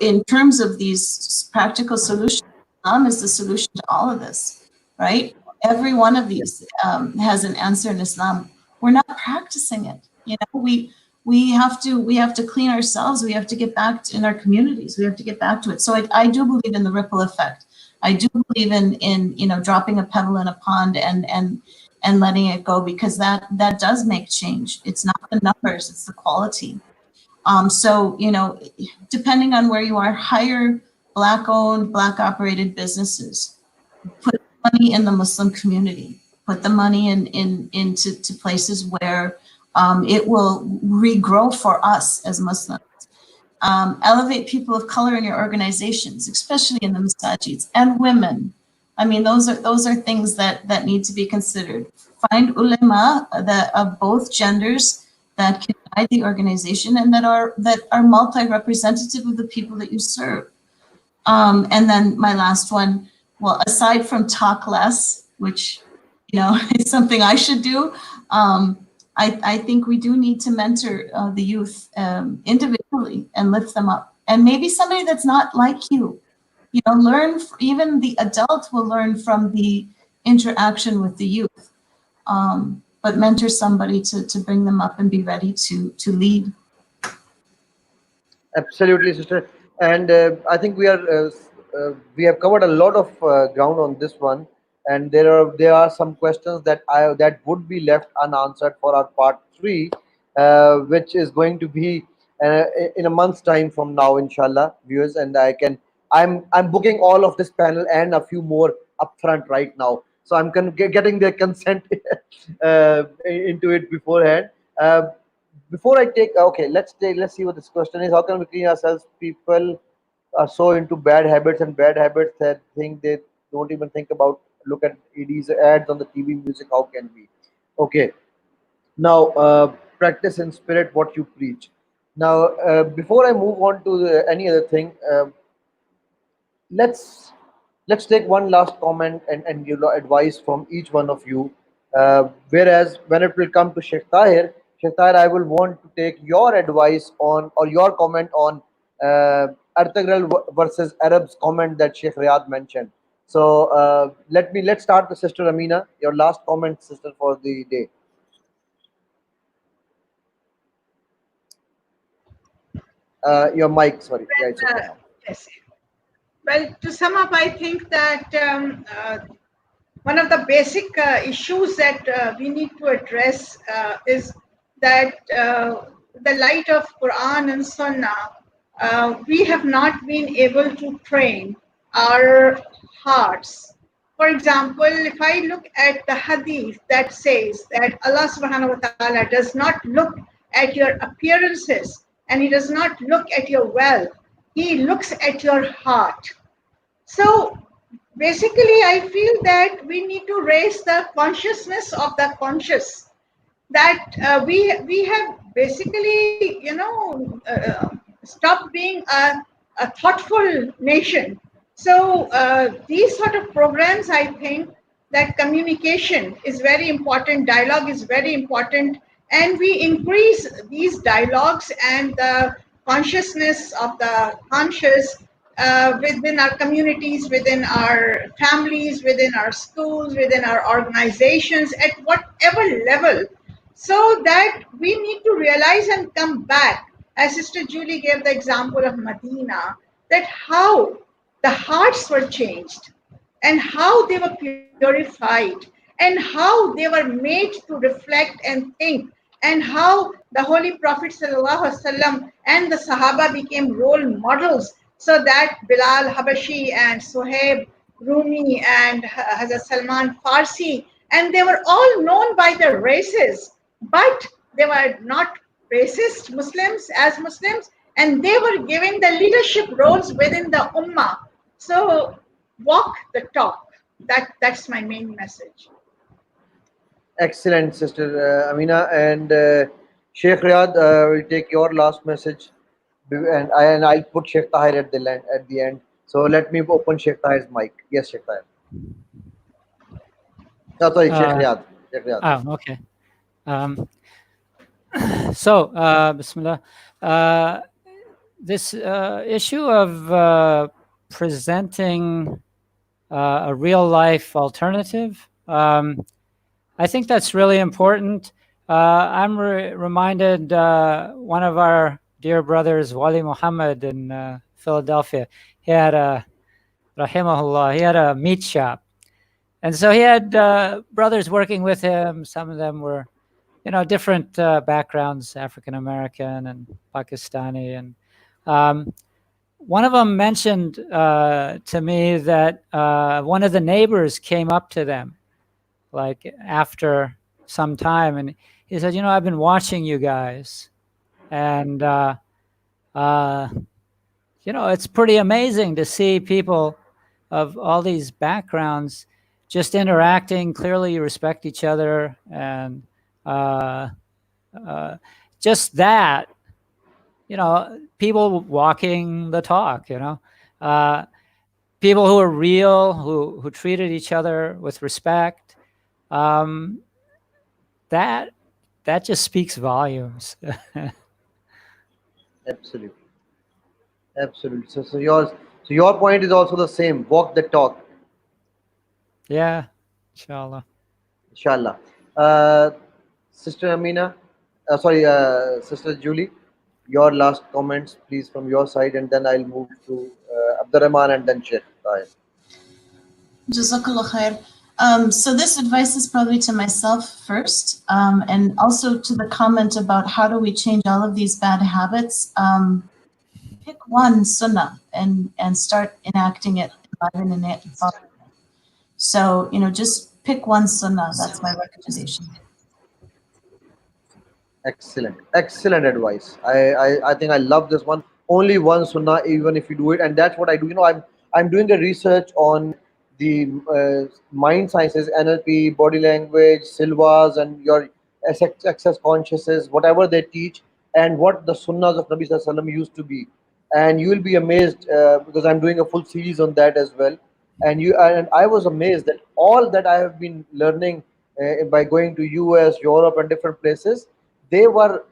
In terms of these practical solutions, Islam is the solution to all of this, right? Every one of these has an answer in Islam. We're not practicing it. We have to clean ourselves. We have to get back in our communities. We have to get back to it. So I do believe in the ripple effect. I do believe in dropping a pebble in a pond and letting it go, because that does make change. It's not the numbers, it's the quality. So, depending on where you are, hire Black-owned, Black-operated businesses. Put money in the Muslim community. Put the money into places where it will regrow for us as Muslims. Elevate people of color in your organizations, especially in the masajids, and women. I mean, those are things that need to be considered. Find ulama of both genders that can guide the organization and that are multi-representative of the people that you serve. And then my last one, well, aside from talk less, which is something I should do, I think we do need to mentor the youth individually and lift them up. And maybe somebody that's not like you, learn. Even the adult will learn from the interaction with the youth. But mentor somebody to bring them up and be ready to lead. Absolutely, sister. And I think we have covered a lot of ground on this one, and there are some questions that would be left unanswered for our part three, which is going to be in a month's time from now, inshallah, viewers. And I'm booking all of this panel and a few more upfront right now, so I'm getting their consent into it beforehand. Before I take, okay, let's see what this question is. How can we clean ourselves? People are so into bad habits and bad habits that they don't even think about look at ED's ads on the TV, music. How can we? Okay, now practice in spirit what you preach. Now, before I move on to any other thing, let's take one last comment and advice from each one of you. Whereas when it will come to Sheikh Tahir, I will want to take your advice on, or your comment on Artagral versus Arabs comment that Sheikh Riyad mentioned. So let's start with Sister Amina. Your last comment, sister, for the day. Your mic, sorry. Yeah, it's okay now. Yes. Well, to sum up, I think that one of the basic issues that we need to address is that the light of Quran and Sunnah, we have not been able to train our hearts. For example, if I look at the hadith that says that Allah subhanahu wa ta'ala does not look at your appearances and He does not look at your wealth, He looks at your heart. So basically, I feel that we need to raise the consciousness of the conscious. That we have basically, stopped being a thoughtful nation. So these sort of programs, I think that communication is very important, dialogue is very important, and we increase these dialogues and the consciousness of the conscious within our communities, within our families, within our schools, within our organizations, at whatever level, so that we need to realize and come back, as Sister Julie gave the example of Madinah, that how the hearts were changed and how they were purified and how they were made to reflect and think, and how the Holy Prophet ﷺ and the Sahaba became role models, so that Bilal Habashi and Suhaib Rumi and Hazrat Salman Farsi, and they were all known by their races, but they were not racist Muslims as Muslims, and they were given the leadership roles within the Ummah. So walk the talk. That's my main message. Excellent, Sister Amina. And Sheikh Riyad will take your last message, and I'll put Sheikh Tahir at the end. So let me open Sheikh Tahir's mic. Yes, Sheikh Tahir. Oh, sorry, Sheikh Riyad. Sheikh Riyad. Oh, okay. So, Bismillah. This issue of presenting a real life alternative, I think that's really important. I'm reminded one of our dear brothers, Wali Muhammad in Philadelphia. He had rahimahullah, he had a meat shop. And so he had brothers working with him. Some of them were, different backgrounds, African-American and Pakistani. And one of them mentioned to me that one of the neighbors came up to them, like after some time, and he said, I've been watching you guys, and it's pretty amazing to see people of all these backgrounds just interacting. Clearly you respect each other, and just that, people walking the talk, people who are real, who treated each other with respect. That just speaks volumes. Absolutely. So your point is also the same. Walk the talk. Yeah, inshallah. Inshallah. Sister Amina, Sister Julie, your last comments, please, from your side, and then I'll move to Abdul-Rehman and then Sheikh Tahir. Jazakallah khair. So this advice is probably to myself first, and also to the comment about how do we change all of these bad habits. Pick one sunnah and start enacting it, enlivening it. So, just pick one sunnah. That's my recommendation. Excellent advice. I think I love this one. Only one sunnah, even if you do it, and that's what I do. I'm doing a research on the mind sciences, NLP, body language, Silvas, and your access consciousness, whatever they teach, and what the sunnahs of Nabi Sallallahu Alaihi Wasallam used to be. And you will be amazed because I'm doing a full series on that as well. And I was amazed that all that I have been learning by going to US, Europe, and different places, they were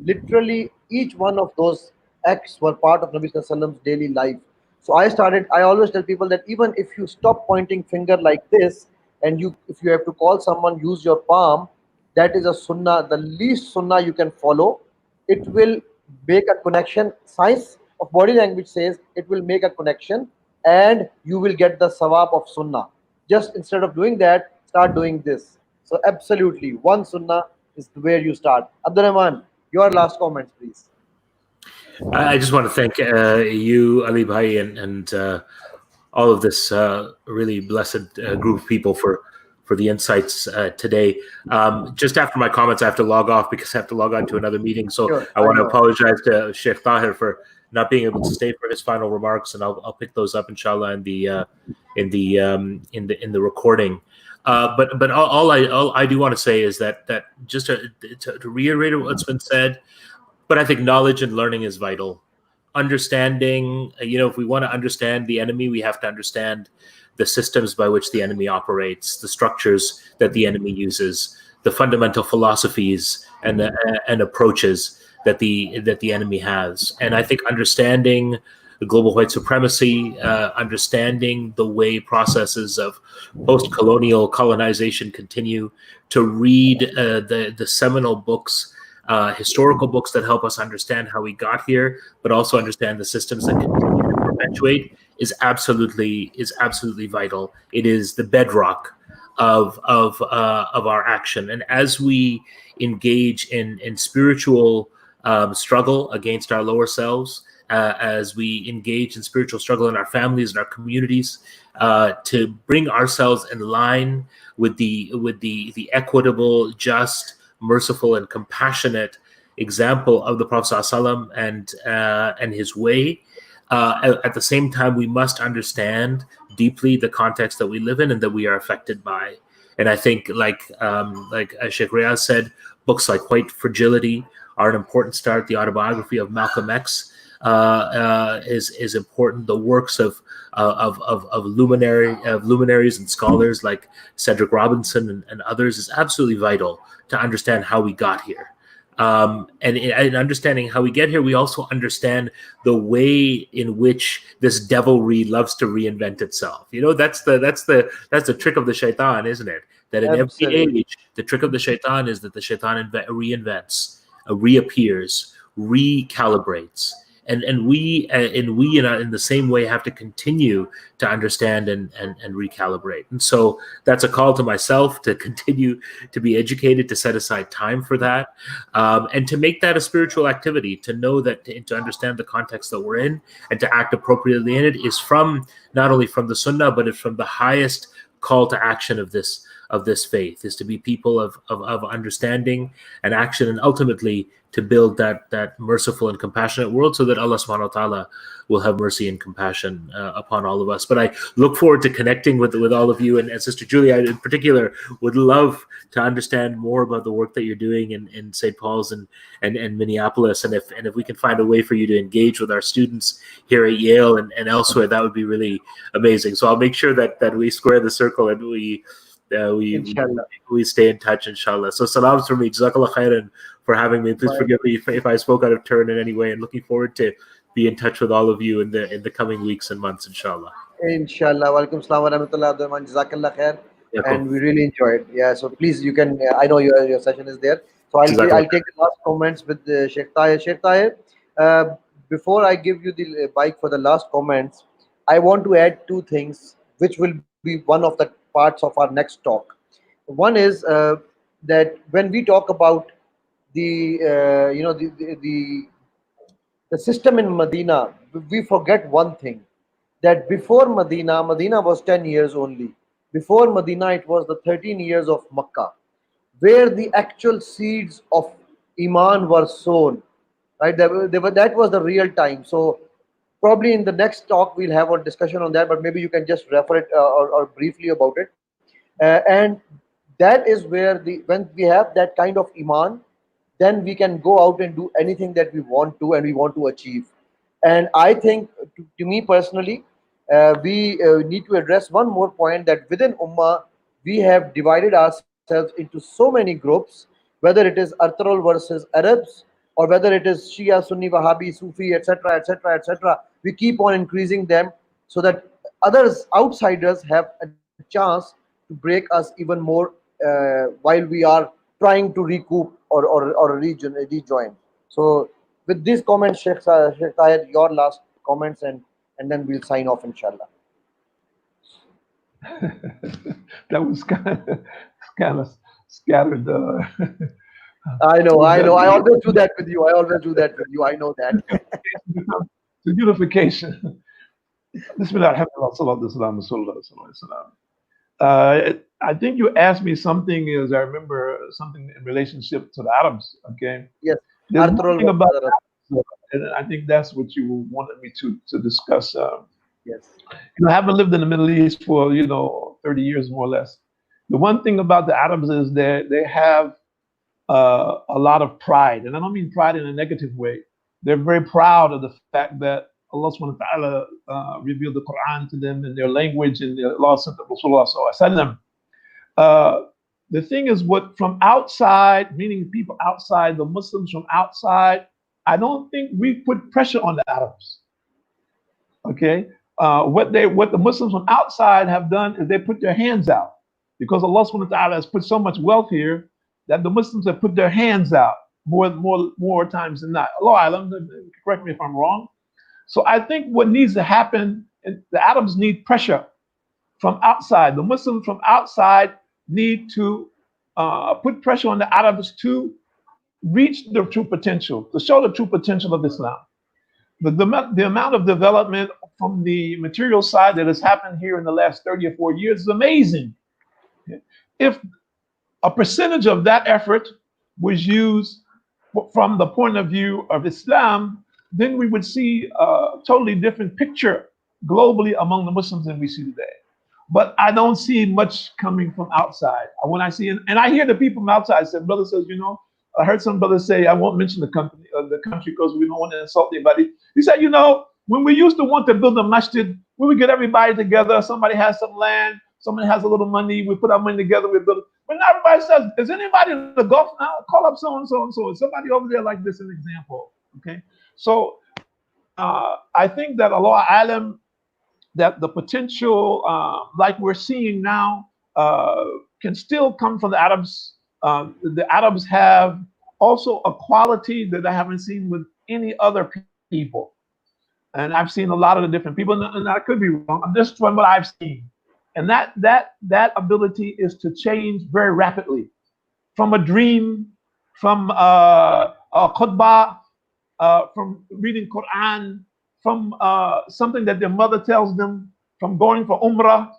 literally, each one of those acts were part of Nabi Sallallahu Alaihi Wasallam's daily life. So I always tell people that even if you stop pointing finger like this, and if you have to call someone, use your palm, that is a sunnah, the least sunnah you can follow. It will make a connection. Science of body language says it will make a connection, and you will get the sawab of sunnah. Just instead of doing that, start doing this. So absolutely, one sunnah is where you start. Abdul-Rehman, your last comments, please. I just want to thank you, Ali Bhai, and all of this really blessed group of people for the insights today. Just after my comments, I have to log off because I have to log on to another meeting. So Sure, I want to know. apologize to Sheikh Tahir for not being able to stay for his final remarks, and I'll pick those up inshallah in the recording. But all I do want to say is that just to reiterate what's been said. But I think knowledge and learning is vital. Understanding, if we want to understand the enemy, we have to understand the systems by which the enemy operates, the structures that the enemy uses, the fundamental philosophies and approaches that the enemy has. And I think understanding the global white supremacy, understanding the way processes of post-colonial colonization continue, to read the seminal books, historical books that help us understand how we got here, but also understand the systems that continue to perpetuate is absolutely vital. It is the bedrock of our action. And as we engage in spiritual struggle against our lower selves, as we engage in spiritual struggle in our families and our communities, to bring ourselves in line with the equitable, just, merciful, and compassionate example of the Prophet ﷺ and his way. At the same time, we must understand deeply the context that we live in and that we are affected by. And I think, like Sheikh Riaz said, books like White Fragility are an important start. The autobiography of Malcolm X is important. The works of luminaries and scholars like Cedric Robinson and others is absolutely vital to understand how we got here. And in understanding how we get here, we also understand the way in which this devilry loves to reinvent itself. That's the trick of the shaitan, isn't it? That in every age, the trick of the shaitan is that the shaitan reinvents, reappears, recalibrates. And we in the same way have to continue to understand and recalibrate. And so that's a call to myself to continue to be educated, to set aside time for that, and to make that a spiritual activity, to know that, to understand the context that we're in and to act appropriately in it is from not only from the Sunnah, but it's from the highest call to action of this faith, is to be people of understanding and action, and ultimately to build that merciful and compassionate world, so that Allah subhanahu wa ta'ala will have mercy and compassion upon all of us. But I look forward to connecting with all of you, and Sister Julia in particular would love to understand more about the work that you're doing in St. Paul's and Minneapolis, and if we can find a way for you to engage with our students here at Yale and elsewhere, that would be really amazing. So I'll make sure that we square the circle and we stay in touch, inshallah. So salams from me. Jazakallah khairan for having me. Please forgive me if I spoke out of turn in any way, and looking forward to be in touch with all of you in the coming weeks and months, inshallah. Inshallah. Walaikum salam wa rahmatullah. Abdul-Rehman, jazakallah khair. And we really enjoyed. Yeah, so please, you can, I know your session is there. So I'll take the last comments with Sheikh Tahir. Sheikh Tahir, before I give you the mic for the last comments, I want to add two things, which will be one of the parts of our next talk. One is that when we talk about the system in Medina, we forget one thing, that before Medina was 10 years only. Before Medina, it was the 13 years of Makkah, where the actual seeds of Iman were sown. Right, that was the real time. So probably in the next talk we'll have a discussion on that, but maybe you can just refer it or briefly about it. And that is where when we have that kind of Iman, then we can go out and do anything that we want to and we want to achieve. And I think, to me personally, we need to address one more point, that within Ummah, we have divided ourselves into so many groups, whether it is Artarol versus Arabs, or whether it is Shia, Sunni, Wahhabi, Sufi, etc., etc., etc., we keep on increasing them so that others, outsiders, have a chance to break us even more while we are trying to recoup or rejoin. So, with these comments, Sheikh Tahir, your last comments, and then we'll sign off, inshallah. That was kind of scattered. I know. Was I that always do that with you. I know that. the unification? Bismillah, alhamdulillah, salatu wassalam, rasulullah, sallallahu alaihi wasallam. I think you asked me something, as I remember, something in relationship to the Arabs. Okay, Yes. there's one Arthur thing about the al- Arabs, and I think that's what you wanted me to discuss. Yes. I haven't lived in the Middle East for 30 years more or less. The one thing about the Arabs is that they have a lot of pride, and I don't mean pride in a negative way. They're very proud of the fact that Allah subhanahu wa ta'ala revealed the Quran to them in their language, and Allah sent the Rasulullah sallallahu alaihi wasallam. The thing is, what from outside, meaning people outside, the Muslims from outside, I don't think we put pressure on the Arabs. Okay, what the Muslims from outside have done is they put their hands out, because Allah subhanahu wa ta'ala has put so much wealth here that the Muslims have put their hands out more times than not. Allah, correct me if I'm wrong. So I think what needs to happen, the Arabs need pressure from outside. The Muslims from outside need to put pressure on the Arabs to reach the true potential, to show the true potential of Islam. The amount of development from the material side that has happened here in the last 30 or 40 years is amazing. If a percentage of that effort was used from the point of view of Islam, then we would see a totally different picture globally among the Muslims than we see today. But I don't see much coming from outside. When I see, and I hear the people from outside say, brother says, I heard some brothers say, I won't mention the country because we don't want to insult anybody. He said, when we used to want to build a masjid, we would get everybody together. Somebody has some land, somebody has a little money. We put our money together, we build it. But now everybody says, is anybody in the Gulf now? Call up so and so and so. Somebody over there like this, an example. Okay. So I think that Allah Alam, that the potential, like we're seeing now, can still come from the Arabs. The Arabs have also a quality that I haven't seen with any other people. And I've seen a lot of the different people, and I could be wrong. I'm just from what I've seen. And that ability is to change very rapidly. From a dream, from a khutbah, from reading Quran, from something that their mother tells them, from going for Umrah.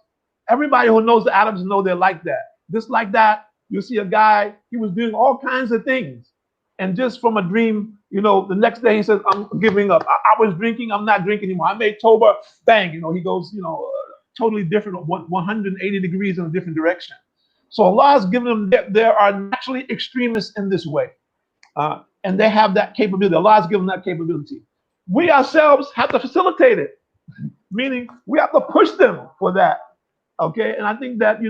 Everybody who knows the Arabs know they're like that. Just like that, you see a guy, he was doing all kinds of things. And just from a dream, the next day he says, I'm giving up. I was drinking, I'm not drinking anymore. I made Toba, bang, he goes, totally different, 180 degrees in a different direction. So Allah has given them, there are naturally extremists in this way. And they have that capability. Allah has given that capability. We ourselves have to facilitate it, meaning we have to push them for that. Okay, and I think that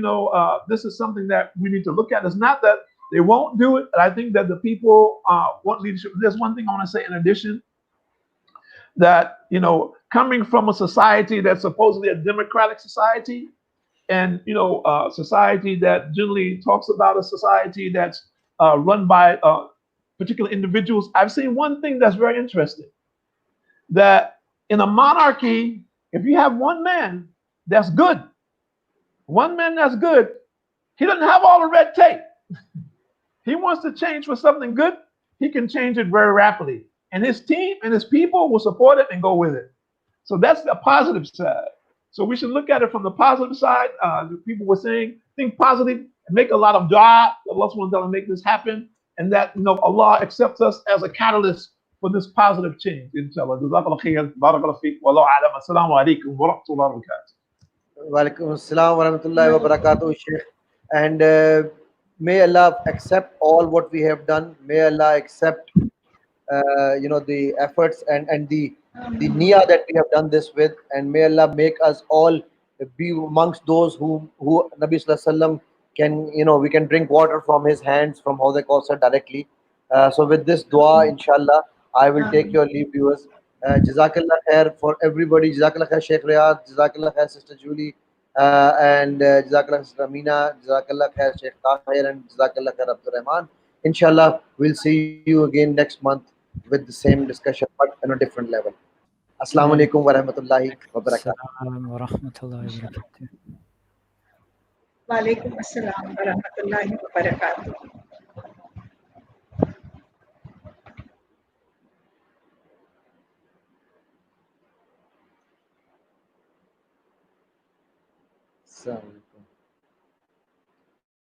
this is something that we need to look at. It's not that they won't do it, but I think that the people want leadership. There's one thing I want to say in addition, that coming from a society that's supposedly a democratic society, and society that generally talks about a society that's run by particular individuals, I've seen one thing that's very interesting. That in a monarchy, if you have one man that's good, he doesn't have all the red tape. He wants to change for something good, he can change it very rapidly. And his team and his people will support it and go with it. So that's the positive side. So we should look at it from the positive side. The people were saying, think positive and make a lot of dua. Allah subhanahu wa ta'ala make this happen. And that Allah accepts us as a catalyst for this positive change. Inshallah. Jazakallah khair. Barakallah feek. Wallahu a'lam. Assalamu alaikum wa rahmatullahi wa barakatuh. Wa alaikum assalam wa rahmatullahi wa barakatuh, Sheikh. And may Allah accept all what we have done. May Allah accept the efforts and the niyyah that we have done this with, and may Allah make us all be amongst those who Nabi Sallallahu Alaihi Wasallam can, we can drink water from his hands from Hawd Kausar directly. So with this dua, inshallah, I will take your leave, viewers. Jazakallah khair for everybody. Jazakallah khair, Sheikh Riaz. Jazakallah khair, Sister Julie. And Jazakallah khair, Sister Amina. Jazakallah khair, Sheikh Tahir. And Jazakallah khair, Abdul-Rehman. Inshallah, we'll see you again next month with the same discussion, but on a different level. Assalamu alaikum wa rahmatullahi wa barakatuh. Assalamu wa rahmatullahi wa barakatuh. Wa alaikum assalam wa rahmatullahi wa barakatuh. So.